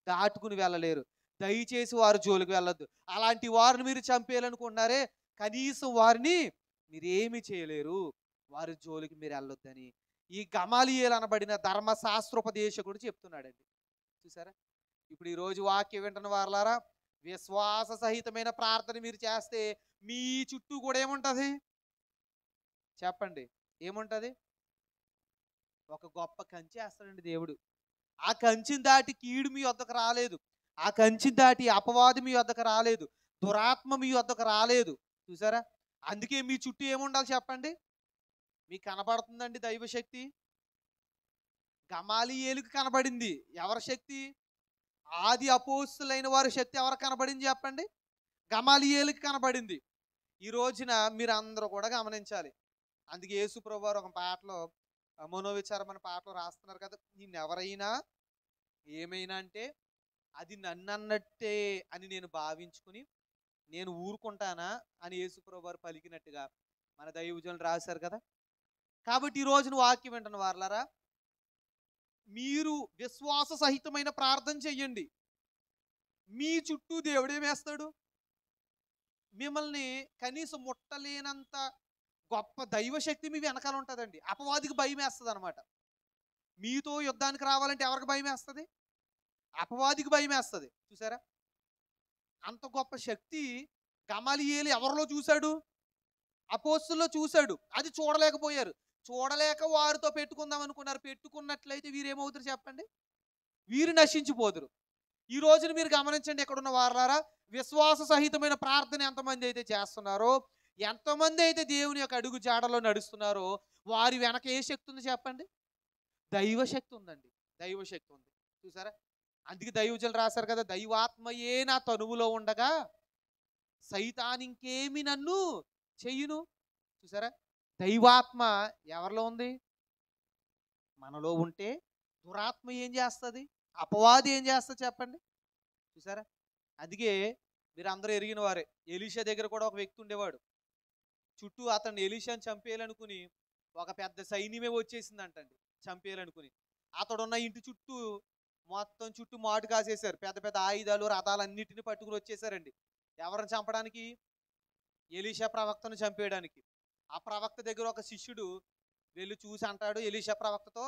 దాటుకుని వెళ్ళలేరు. దయచేసి వారి జోలికి వెళ్ళొద్దు. అలాంటి వారిని మీరు చంపేయాలనుకుంటున్నారే, కనీసం వారిని మీరేమి చేయలేరు, వారి జోలికి మీరు వెళ్ళొద్దని ఈ గమాలియేలు అనబడిన ధర్మశాస్త్రోపదేశకుడు చెప్తున్నాడండి. చూసారా? ఇప్పుడు ఈరోజు వాక్యం వింటున్న వారలారా, విశ్వాస సహితమైన ప్రార్థన మీరు చేస్తే మీ చుట్టూ కూడా ఏముంటది చెప్పండి? ఏముంటది? ఒక గొప్ప కంచె వేస్తాడండి దేవుడు. ఆ కంచెని దాటి కీడు మీ వద్దకు రాలేదు. ఆ కంచెని దాటి అపవాది మీ వద్దకు రాలేదు. దురాత్మ మీ వద్దకు రాలేదు. చూసారా? అందుకే మీ చుట్టూ ఏముండాలి చెప్పండి? మీకు కనబడుతుందండి దైవశక్తి. గమాలియేలుకి కనబడింది. ఎవరి శక్తి? ఆది అపోస్తులైన వారి శక్తి ఎవరికి కనబడింది చెప్పండి? గమాలియేలుకి కనబడింది. ఈ రోజున మీరు అందరూ కూడా గమనించాలి. అందుకే యేసు ప్రభువు వారు ఒక పాటలో మనోవిచారం అనే పాటలో రాస్తున్నారు కదా, నిన్నెవరైనా ఏమైనా అంటే అది నన్నన్నట్టే అని నేను భావించుకుని నేను ఊరుకుంటానా అని యేసు ప్రభువు వారు పలికినట్టుగా మన దైవజనులు రాశారు కదా. కాబట్టి ఈ రోజున వాక్యం వింటున్న వారలారా, మీరు విశ్వాస సహితమైన ప్రార్థన చెయ్యండి. మీ చుట్టూ దేవుడు ఏమేస్తాడు? మిమ్మల్ని కనీసం ముట్టలేనంత గొప్ప దైవశక్తి మీ వెనకాల ఉంటుందండి. అపవాదికి భయం వేస్తుంది అనమాట. మీతో యుద్ధానికి రావాలంటే ఎవరికి భయం వేస్తుంది? అపవాదికి భయం వేస్తుంది. చూసారా? అంత గొప్ప శక్తి గమాలియేలు ఎవరిలో చూశాడు? అపోస్తుల్లో చూశాడు. అది చూడలేకపోయారు. చూడలేక వారితో పెట్టుకుందాం అనుకున్నారు. పెట్టుకున్నట్లయితే వీరేమవుతారు చెప్పండి? వీరు నశించిపోదురు. ఈ రోజున మీరు గమనించండి, ఎక్కడున్న వారలారా, విశ్వాస సహితమైన ప్రార్థన ఎంతమంది అయితే చేస్తున్నారో, ఎంతమంది అయితే దేవుని యొక్క అడుగు జాడలో నడుస్తున్నారో, వారి వెనక ఏ శక్తి ఉంది చెప్పండి? దైవశక్తి ఉందండి. దైవశక్తి ఉంది. చూసారా? అందుకే దైవజనులు రాశారు కదా, దైవాత్మయే నా తనువులో ఉండగా సైతాన్ ఇంకేమి నన్ను చెయ్యును. చూసారా? దైవాత్మ ఎవరిలో ఉంది? మనలో ఉంటే దురాత్మ ఏం చేస్తుంది? అపవాది ఏం చేస్తుంది చెప్పండి? చూసారా? అందుకే మీరు అందరూ ఎరిగిన వారే, ఎలీషా దగ్గర కూడా ఒక వ్యక్తి ఉండేవాడు. చుట్టూ అతన్ని ఎలీషాని చంపేయాలనుకుని ఒక పెద్ద సైన్యమే వచ్చేసిందంటండి చంపేయాలనుకుని. అతడున్న ఇంటి చుట్టూ మొత్తం చుట్టూ మాటు కాసేశారు. పెద్ద పెద్ద ఆయుధాలు రథాలు అన్నిటిని పట్టుకుని వచ్చేసారండి. ఎవరిని చంపడానికి? ఎలీషా ప్రవక్తను చంపేయడానికి. ఆ ప్రవక్త దగ్గర ఒక శిష్యుడు వెళ్ళి చూసి అంటాడు ఎలీషా ప్రవక్తతో,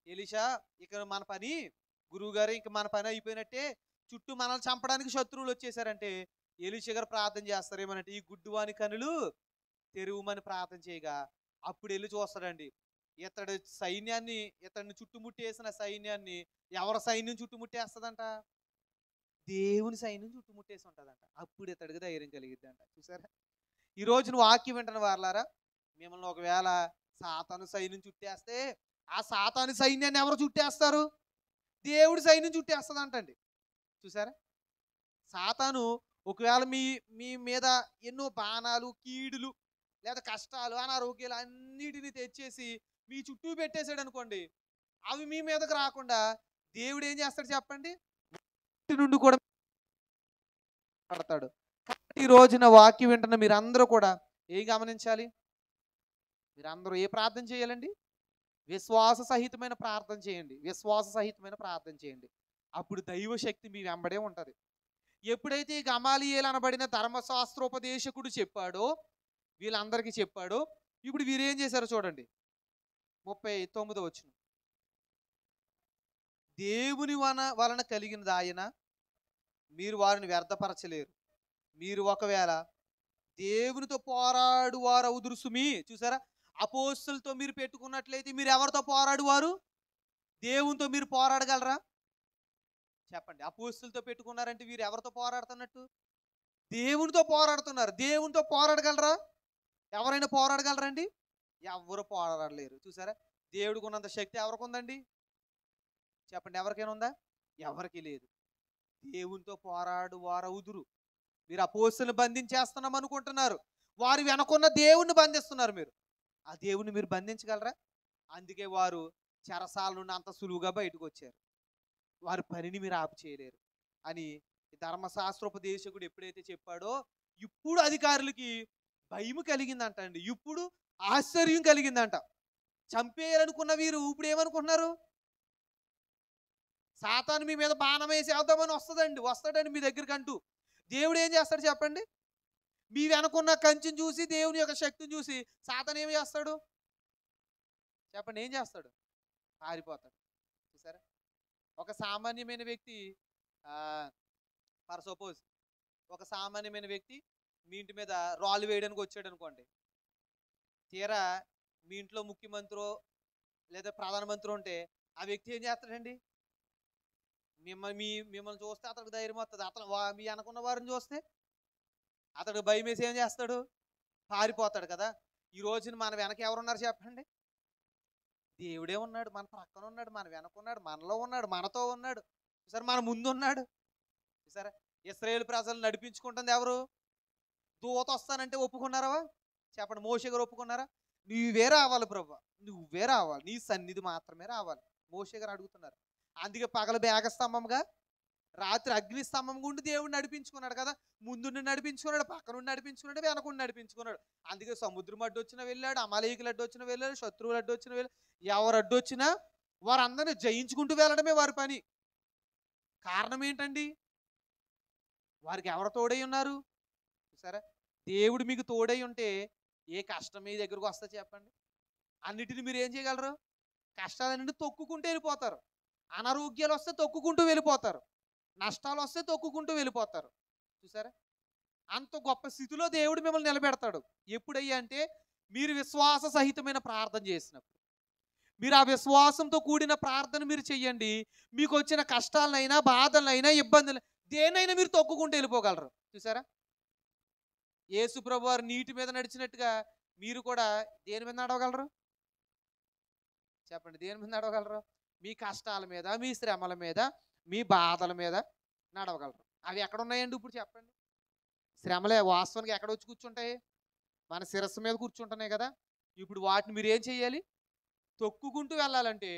ఎలీషా, ఇక మన పని, గురువుగారు ఇంక మన పని అయిపోయినట్టే, చుట్టూ మనల్ని చంపడానికి శత్రువులు వచ్చేసారంటే ఎలీషా గారు ప్రార్థన చేస్తారు ఏమనంటే, ఈ గుడ్డివాని కనులు తెరువుమని ప్రార్థన చేయగా అప్పుడు వెళ్ళి చూస్తాడండి, ఇతడిని చుట్టుముట్టేసిన సైన్యాన్ని ఎవరి సైన్యం చుట్టుముట్టేస్తుందంట? దేవుని సైన్యం చుట్టుముట్టేసి ఉంటుందంట. అప్పుడు ఇతడికి ధైర్యం కలిగిద్దంట. చూసారా? ఈ రోజున వాక్యం వింటున్న వారలారా, మిమ్మల్ని ఒకవేళ సాతాను సైన్యం చుట్టేస్తే ఆ సాతాను సైన్యాన్ని ఎవరు చుట్టేస్తారు? దేవుడి సైన్యం చుట్టేస్తుందంటండి. చూసారా? సాతాను ఒకవేళ మీ మీ మీద ఎన్నో బాణాలు, కీడులు, లేదా కష్టాలు, అనారోగ్యాలు అన్నిటిని తెచ్చేసి మీ చుట్టూ పెట్టేశాడు అనుకోండి, అవి మీ మీదకి రాకుండా దేవుడు ఏం చేస్తాడు చెప్పండి? నుండి కూడా పడతాడు. ఈ రోజున వాక్యం వింటున్న మీరందరూ కూడా ఏం గమనించాలి? మీరందరూ ఏ ప్రార్థన చేయాలండి? విశ్వాస సహితమైన ప్రార్థన చేయండి. విశ్వాస సహితమైన ప్రార్థన చేయండి. అప్పుడు దైవశక్తి మీ వెంబడే ఉంటుంది. ఎప్పుడైతే ఈ గమాలియేలు అనబడిన ధర్మశాస్త్రోపదేశకుడు చెప్పాడో, వీళ్ళందరికీ చెప్పాడో, ఇప్పుడు వీరేం చేశారో చూడండి. 39వ వచనం. దేవుని వలన కలిగినది ఆయన, మీరు వారిని వ్యర్థపరచలేరు. మీరు ఒకవేళ దేవునితో పోరాడు వారు అవుదురు సుమి. చూసారా? అపోస్తులతో మీరు పెట్టుకున్నట్లయితే మీరు ఎవరితో పోరాడువారు? దేవునితో మీరు పోరాడగలరా చెప్పండి? అపోస్తులతో పెట్టుకున్నారంటే వీరు ఎవరితో పోరాడుతున్నట్టు? దేవునితో పోరాడుతున్నారు. దేవునితో పోరాడగలరా? ఎవరైనా పోరాడగలరండి? ఎవరు పోరాడలేరు. చూసారా? దేవుడికి ఉన్నంత శక్తి ఎవరికి ఉందండి చెప్పండి? ఎవరికైనా ఉందా? ఎవరికి లేదు. దేవునితో పోరాడు వారు అవుదురు. మీరు అపోస్తులను బంధించేస్తున్నాం అనుకుంటున్నారు, వారు వెనకున్న దేవుణ్ణి బంధిస్తున్నారు. మీరు ఆ దేవుణ్ణి మీరు బంధించగలరా? అందుకే వారు చెరసాల నుండి అంత సులువుగా బయటకు వచ్చారు. వారి పనిని మీరు ఆపు చేయలేరు అని ధర్మశాస్త్రోపదేశకుడు ఎప్పుడైతే చెప్పాడో, ఇప్పుడు అధికారులకి భయం కలిగిందంట అండి. ఇప్పుడు ఆశ్చర్యం కలిగిందంట. చంపేయాలనుకున్న వీరు ఇప్పుడు ఏమనుకుంటున్నారు? సాతాను మీ మీద బాణం వేసి వేద్దామని వస్తాడండి మీ దగ్గరికి అంటూ. దేవుడు ఏం చేస్తాడు చెప్పండి? మీ వెనకున్న కంచెని చూసి, దేవుని యొక్క శక్తిని చూసి సాతాను ఏమి చేస్తాడు చెప్పండి? ఏం చేస్తాడు? పారిపోతాడు. చూసారా? ఒక సామాన్యమైన వ్యక్తి, ఫర్ సపోజ్ ఒక సామాన్యమైన వ్యక్తి మీ ఇంటి మీద రాళ్ళు వేయడానికి వచ్చాడు అనుకోండి. తీరా మీ ఇంట్లో ముఖ్యమంత్రో లేదా ప్రధానమంత్రి ఉంటే ఆ వ్యక్తి ఏం చేస్తాడండి? మిమ్మల్ని చూస్తే అతనికి ధైర్యం వస్తుంది. అతను మీ అనుకున్న వారిని చూస్తే అతడు భయం వేసి ఏం చేస్తాడు? పారిపోతాడు కదా. ఈ రోజున మన వెనక ఎవరున్నారు చెప్పండి? దేవుడే ఉన్నాడు, మన పక్కన ఉన్నాడు, మన వెనక ఉన్నాడు, మనలో ఉన్నాడు, మనతో ఉన్నాడు. చూసారా? మన ముందు ఉన్నాడు. చూసారా? ఇశ్రాయేలు ప్రజలు నడిపించుకుంటుంది ఎవరు? దూత వస్తానంటే ఒప్పుకున్నారా చెప్పండి? మోషే గారు ఒప్పుకున్నారా? నువ్వే రావాలి ప్రభు, నువ్వే రావాలి, నీ సన్నిధి మాత్రమే రావాలి. మోషే గారు అడుగుతున్నారు. అందుకే పగల మేఘస్తంభంగా, రాత్రి అగ్ని స్తంభం గుండి దేవుడు నడిపించుకున్నాడు కదా. ముందుండి నడిపించుకున్నాడు, పక్కనుండి నడిపించుకున్నాడు, వెనకుండి నడిపించుకున్నాడు. అందుకే సముద్రం అడ్డు వచ్చినా వెళ్ళాడు, అమలేకులు అడ్డు వచ్చినా వెళ్ళాడు, శత్రువులు అడ్డు వచ్చినా వెళ్ళాడు. ఎవరు అడ్డు వచ్చినా వారందరినీ జయించుకుంటూ వెళ్ళడమే వారి పని. కారణం ఏంటండి? వారికి ఎవరు తోడై ఉన్నారు? చూసారా? దేవుడు మీకు తోడై ఉంటే ఏ కష్టం మీ దగ్గరకు వస్తా చెప్పండి? అన్నిటిని మీరు ఏం చేయగలరు? కష్టాలన్నింటి తొక్కుకుంటూ వెళ్ళిపోతారు. అనారోగ్యాలు వస్తే తొక్కుకుంటూ వెళ్ళిపోతారు, నష్టాలు వస్తే తొక్కుకుంటూ వెళ్ళిపోతారు. చూసారా? అంత గొప్ప స్థితిలో దేవుడు మిమ్మల్ని నిలబెడతాడు. ఎప్పుడయ్యా అంటే మీరు విశ్వాస సహితమైన ప్రార్థన చేసినప్పుడు. మీరు ఆ విశ్వాసంతో కూడిన ప్రార్థన మీరు చెయ్యండి. మీకు వచ్చిన కష్టాలనైనా, బాధలైనా, ఇబ్బందులు దేనైనా మీరు తొక్కుకుంటూ వెళ్ళిపోగలరు. చూసారా? యేసు ప్రభు వారు నీటి మీద నడిచినట్టుగా మీరు కూడా దేని మీద నడవగలరు చెప్పండి? దేని మీద నడవగలరు? మీ కష్టాల మీద, మీ శ్రమల మీద, మీ బాధల మీద నడవగలరు. అవి ఎక్కడ ఉన్నాయండి ఇప్పుడు చెప్పండి? శ్రమలే వాస్తవానికి ఎక్కడ వచ్చి కూర్చుంటాయి? మన శిరస్సు మీద కూర్చుంటున్నాయి కదా. ఇప్పుడు వాటిని మీరు ఏం చేయాలి? తొక్కుకుంటూ వెళ్ళాలంటే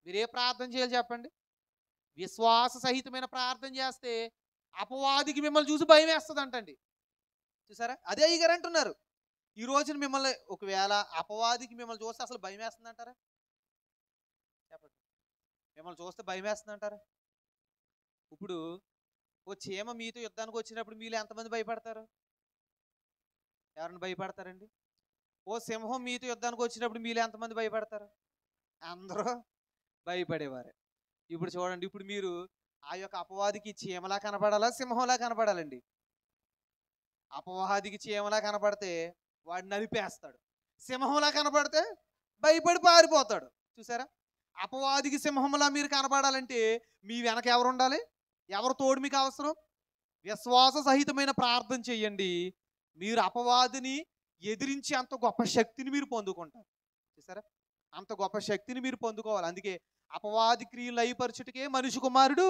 మీరు ఏ ప్రార్థన చేయాలి చెప్పండి? విశ్వాస సహితమైన ప్రార్థన చేస్తే అపవాదికి మిమ్మల్ని చూసి భయం వేస్తుంది అంటండి. చూసారా? అదే అయ్యగారు అంటున్నారు. ఈ రోజున మిమ్మల్ని ఒకవేళ అపవాదికి మిమ్మల్ని చూస్తే అసలు భయం వేస్తుంది అంటారా చెప్పండి? మిమ్మల్ని చూస్తే భయం వేస్తుంది అంటారా? ఇప్పుడు ఓ చీమ మీతో యుద్ధానికి వచ్చినప్పుడు మీలో ఎంతమంది భయపడతారు? ఎవరిని భయపడతారండి? ఓ సింహం మీతో యుద్ధానికి వచ్చినప్పుడు మీలో ఎంతమంది భయపడతారు? అందరూ భయపడేవారే. ఇప్పుడు చూడండి, ఇప్పుడు మీరు ఆ యొక్క అపవాదికి చీమలా కనపడాలా, సింహంలా కనపడాలండి? అపవాదికి చీమలా కనపడితే వాడు నలిపేస్తాడు. సింహంలా కనపడితే భయపడి పారిపోతాడు. చూసారా? అపవాదికి సింహంలా మీరు కనపడాలంటే మీ వెనక ఎవరు ఉండాలి? ఎవరు తోడు మీకు అవసరం? విశ్వాస సహితమైన ప్రార్థన చెయ్యండి. మీరు అపవాదిని ఎదిరించి అంత గొప్ప శక్తిని మీరు పొందుకుంటారు. చూసారా? అంత గొప్ప శక్తిని మీరు పొందుకోవాలి. అందుకే అపవాది క్రియలు లయపరచుటకే మనిషి కుమారుడు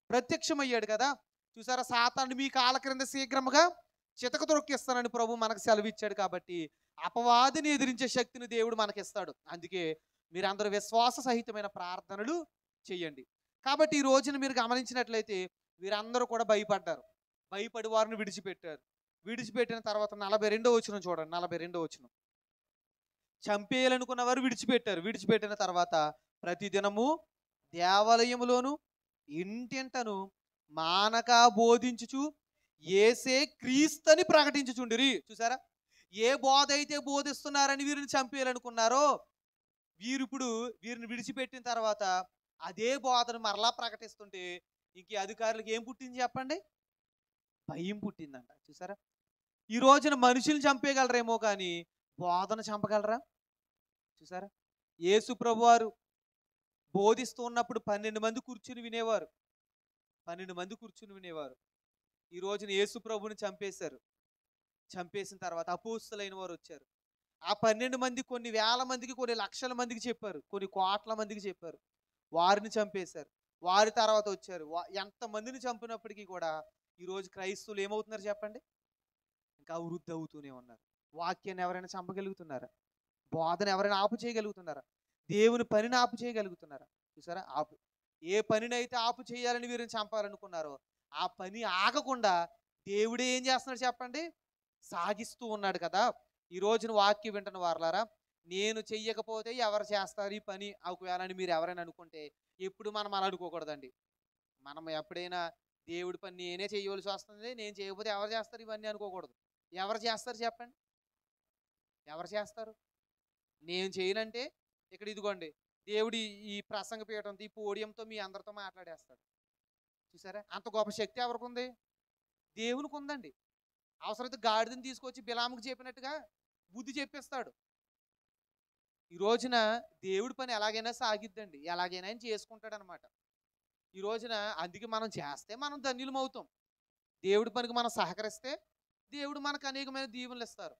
ప్రత్యక్షమయ్యాడు కదా. చూసారా? సాతాను మీ కాళ్ళ క్రింద శీఘ్రముగా చితక తొక్కిస్తానని ప్రభు మనకు సెలవిచ్చాడు. కాబట్టి అపవాదిని ఎదిరించే శక్తిని దేవుడు మనకిస్తాడు. అందుకే మీరందరూ విశ్వాస సహితమైన ప్రార్థనలు చెయ్యండి. కాబట్టి ఈ రోజున మీరు గమనించినట్లయితే వీరందరూ కూడా భయపడ్డారు. భయపడి వారిని విడిచిపెట్టారు. విడిచిపెట్టిన తర్వాత 42వ వచనం చూడండి. 42వ వచనం. చంపేయాలనుకున్న వారు విడిచిపెట్టారు. విడిచిపెట్టిన తర్వాత ప్రతిదినము దేవాలయములోను ఇంటింటను మానక బోధించుచు యేసే క్రీస్తుని ప్రకటించుచుండిరి. చూసారా? ఏ బోధ అయితే బోధిస్తున్నారని వీరిని చంపేయాలనుకున్నారో వీరిని విడిచిపెట్టిన తర్వాత అదే బోధను మరలా ప్రకటిస్తుంటే ఇంక అధికారులకు ఏం పుట్టింది చెప్పండి? భయం పుట్టిందంట. చూసారా? ఈ రోజున మనుషులు చంపేయగలరేమో కానీ బోధన చంపగలరా? చూసారా? యేసు ప్రభువారు బోధిస్తూ ఉన్నప్పుడు 12 మంది కూర్చుని వినేవారు. 12 మంది కూర్చుని వినేవారు. ఈ రోజున యేసు ప్రభుని చంపేశారు. చంపేసిన తర్వాత అపోస్తలైన వారు వచ్చారు. ఆ 12 మంది కొన్ని వేల మందికి, కొన్ని లక్షల మందికి చెప్పారు, కొన్ని కోట్ల మందికి చెప్పారు. వారిని చంపేశారు. వారి తర్వాత వచ్చారు. ఎంతమందిని చంపినప్పటికీ కూడా ఈరోజు క్రైస్తవులు ఏమవుతున్నారు చెప్పండి? ఇంకా వృద్ధి అవుతూనే ఉన్నారు. వాక్యాన్ని ఎవరైనా చంపగలుగుతున్నారా? బోధన ఎవరైనా ఆపు చేయగలుగుతున్నారా? దేవుని పనిని ఆపు చేయగలుగుతున్నారా? చూసారా? ఆపు ఏ పనినైతే ఆపు చేయాలని వీరిని చంపాలనుకున్నారో ఆ పని ఆగకుండా దేవుడే ఏం చేస్తున్నాడు చెప్పండి? సాగిస్తూ ఉన్నాడు కదా. ఈ రోజున వాక్యం వింటున్న వారలారా, నేను చెయ్యకపోతే ఎవరు చేస్తారు ఈ పని ఒకవేళ అని మీరు ఎవరైనా అనుకుంటే ఎప్పుడు మనం అలా అనుకోకూడదండి. మనం ఎప్పుడైనా దేవుడి పని నేనే చేయవలసి వస్తుంది, నేను చేయకపోతే ఎవరు చేస్తారు ఇవన్నీ అనుకోకూడదు. ఎవరు చేస్తారు చెప్పండి? ఎవరు చేస్తారు? నేను చేయనంటే ఇక్కడ ఇదిగోండి దేవుడు ఈ ప్రసంగ పీఠంతో ఈ పోడియంతో మీ అందరితో మాట్లాడేస్తాడు. చూసారా? అంత గొప్ప శక్తి ఎవరికుంది? దేవునికి ఉందండి. అవసరమైతే గాడిదని తీసుకొచ్చి బిలాముకు చెప్పినట్టుగా బుద్ధి చెప్పిస్తాడు. ఈ రోజున దేవుడి పని ఎలాగైనా సాగిద్దండి. ఎలాగైనా ఆయన చేసుకుంటాడనమాట. ఈ రోజున అందుకే మనం చేస్తే మనం ధన్యులమవుతాం. దేవుడి పనికి మనం సహకరిస్తే దేవుడు మనకు అనేకమైన దీవెనలు ఇస్తారు.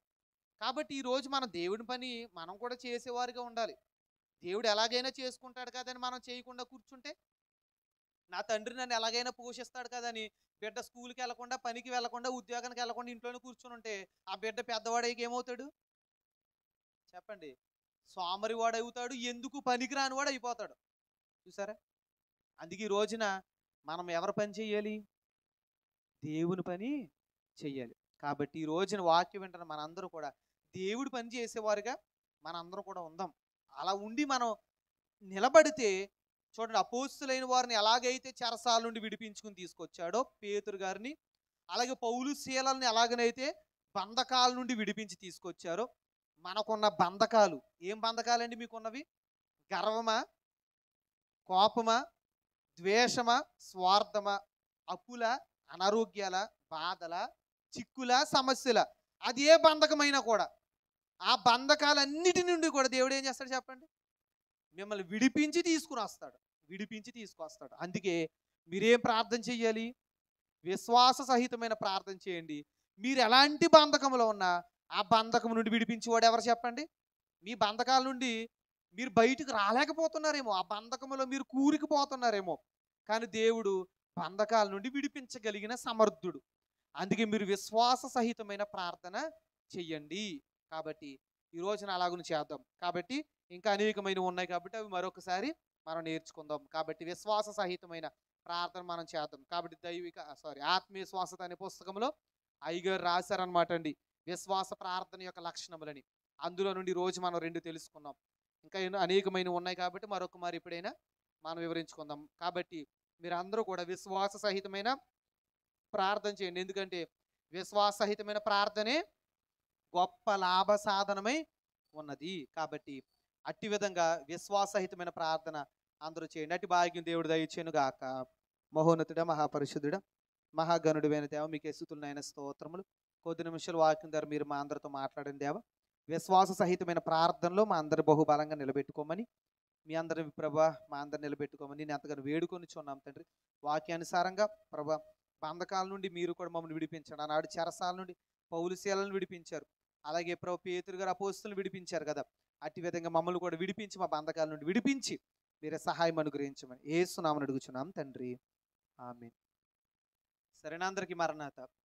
కాబట్టి ఈ రోజు మన దేవుడి పని మనం కూడా చేసేవారిగా ఉండాలి. దేవుడు ఎలాగైనా చేసుకుంటాడు కదని మనం చేయకుండా కూర్చుంటే, నా తండ్రి నన్ను ఎలాగైనా పోషిస్తాడు కదని బిడ్డ స్కూల్కి వెళ్లకుండా, పనికి వెళ్లకుండా, ఉద్యోగానికి వెళ్లకుండా ఇంట్లోనే కూర్చొని ఉంటే ఆ బిడ్డ పెద్దవాడైకి ఏమవుతాడు చెప్పండి? సోమరివాడు అవుతాడు. ఎందుకు పనికిరాని వాడు అయిపోతాడు. చూసారా? అందుకే ఈ రోజున మనం ఎవరి పని చెయ్యాలి? దేవుని పని చెయ్యాలి. కాబట్టి ఈ రోజున వాక్యం వింటున్న మనందరూ కూడా దేవుడి పని చేసేవారుగా మనందరం కూడా ఉందాం. అలా ఉండి మనం నిలబడితే చూడండి, అపోస్తులైన వారిని ఎలాగైతే చెరసాల నుండి విడిపించుకుని తీసుకొచ్చాడో పేతురు గారిని, అలాగే పౌలు శీలల్ని ఎలాగనైతే బంధకాల నుండి విడిపించి తీసుకొచ్చారో, మనకున్న బంధకాలు ఏం బంధకాలండి మీకున్నవి? గర్వమా, కోపమా, ద్వేషమా, స్వార్థమా, అప్పుల, అనారోగ్యాల, బాధల, చిక్కుల, సమస్యల, అది ఏ బంధకమైనా కూడా ఆ బంధకాలన్నిటి నుండి కూడా దేవుడు ఏం చేస్తాడు చెప్పండి? మిమ్మల్ని విడిపించి తీసుకుని వస్తాడు. విడిపించి తీసుకొస్తాడు. అందుకే మీరేం ప్రార్థన చెయ్యాలి? విశ్వాస సహితమైన ప్రార్థన చేయండి. మీరు ఎలాంటి బంధకంలో ఉన్నా ఆ బంధకం నుండి విడిపించేవాడు ఎవరు చెప్పండి? మీ బంధకాల నుండి మీరు బయటకు రాలేకపోతున్నారేమో, ఆ బంధకంలో మీరు కూరుకుపోతున్నారేమో, కానీ దేవుడు బంధకాల నుండి విడిపించగలిగిన సమర్థుడు. అందుకే మీరు విశ్వాస సహితమైన ప్రార్థన చెయ్యండి. కాబట్టి ఈ రోజున అలాగున చేద్దాం. కాబట్టి ఇంకా అనేకమైనవి ఉన్నాయి కాబట్టి అవి మరొకసారి మనం నేర్చుకుందాం. కాబట్టి విశ్వాస సహితమైన ప్రార్థన మనం చేద్దాం. కాబట్టి ఆత్మీయ శ్వాసత అనే పుస్తకంలో అయ్యగారు రాశారనమాట అండి విశ్వాస ప్రార్థన యొక్క లక్షణములని. అందులో నుండి రోజు మనం 2 తెలుసుకున్నాం. ఇంకా ఎన్నో అనేకమైనవి ఉన్నాయి కాబట్టి మరొక మరి ఎప్పుడైనా మనం వివరించుకుందాం. కాబట్టి మీరందరూ కూడా విశ్వాస సహితమైన ప్రార్థన చేయండి. ఎందుకంటే విశ్వాస సహితమైన ప్రార్థనే గొప్ప లాభ సాధనమై ఉన్నది. కాబట్టి అట్టి విధంగా విశ్వాసహితమైన ప్రార్థన అందరూ చేయండి. అట్టి భాగ్యం దేవుడు దయచేను గాక. మహోన్నతుడ, మహాపరిశుద్ధుడ, మహాగణుడైన దేవ, మీకే స్తుతులైన స్తోత్రములు. కొద్ది నిమిషాలు వాక్యం ద్వారా మీరు మా అందరితో మాట్లాడండి దేవ. విశ్వాస సహితమైన ప్రార్థనలో మా అందరి బహుబలంగా నిలబెట్టుకోమని, మీ అందరి ప్రభా మా అందరు నిలబెట్టుకోమని నేను ఎంతగానో వేడుకొనిచున్నాం తండ్రి. వాక్యానుసారంగా ప్రభా బంధకాల నుండి మీరు కూడా మమ్మల్ని విడిపించండి. ఆనాడు చెరసాల నుండి పౌలు శీలను విడిపించారు. అలాగే ప్రభు పేతురు గారు అపోస్తులను విడిపించారు కదా. అట్టి విధంగా మమ్మల్ని కూడా విడిపించి మా బంధకాల నుండి విడిపించి మీరే సహాయం అనుగ్రహించమని యేసు నామమున అడుగుచున్నాం తండ్రి. ఆమేన్. సరేనా? అందరికీ మరణాత.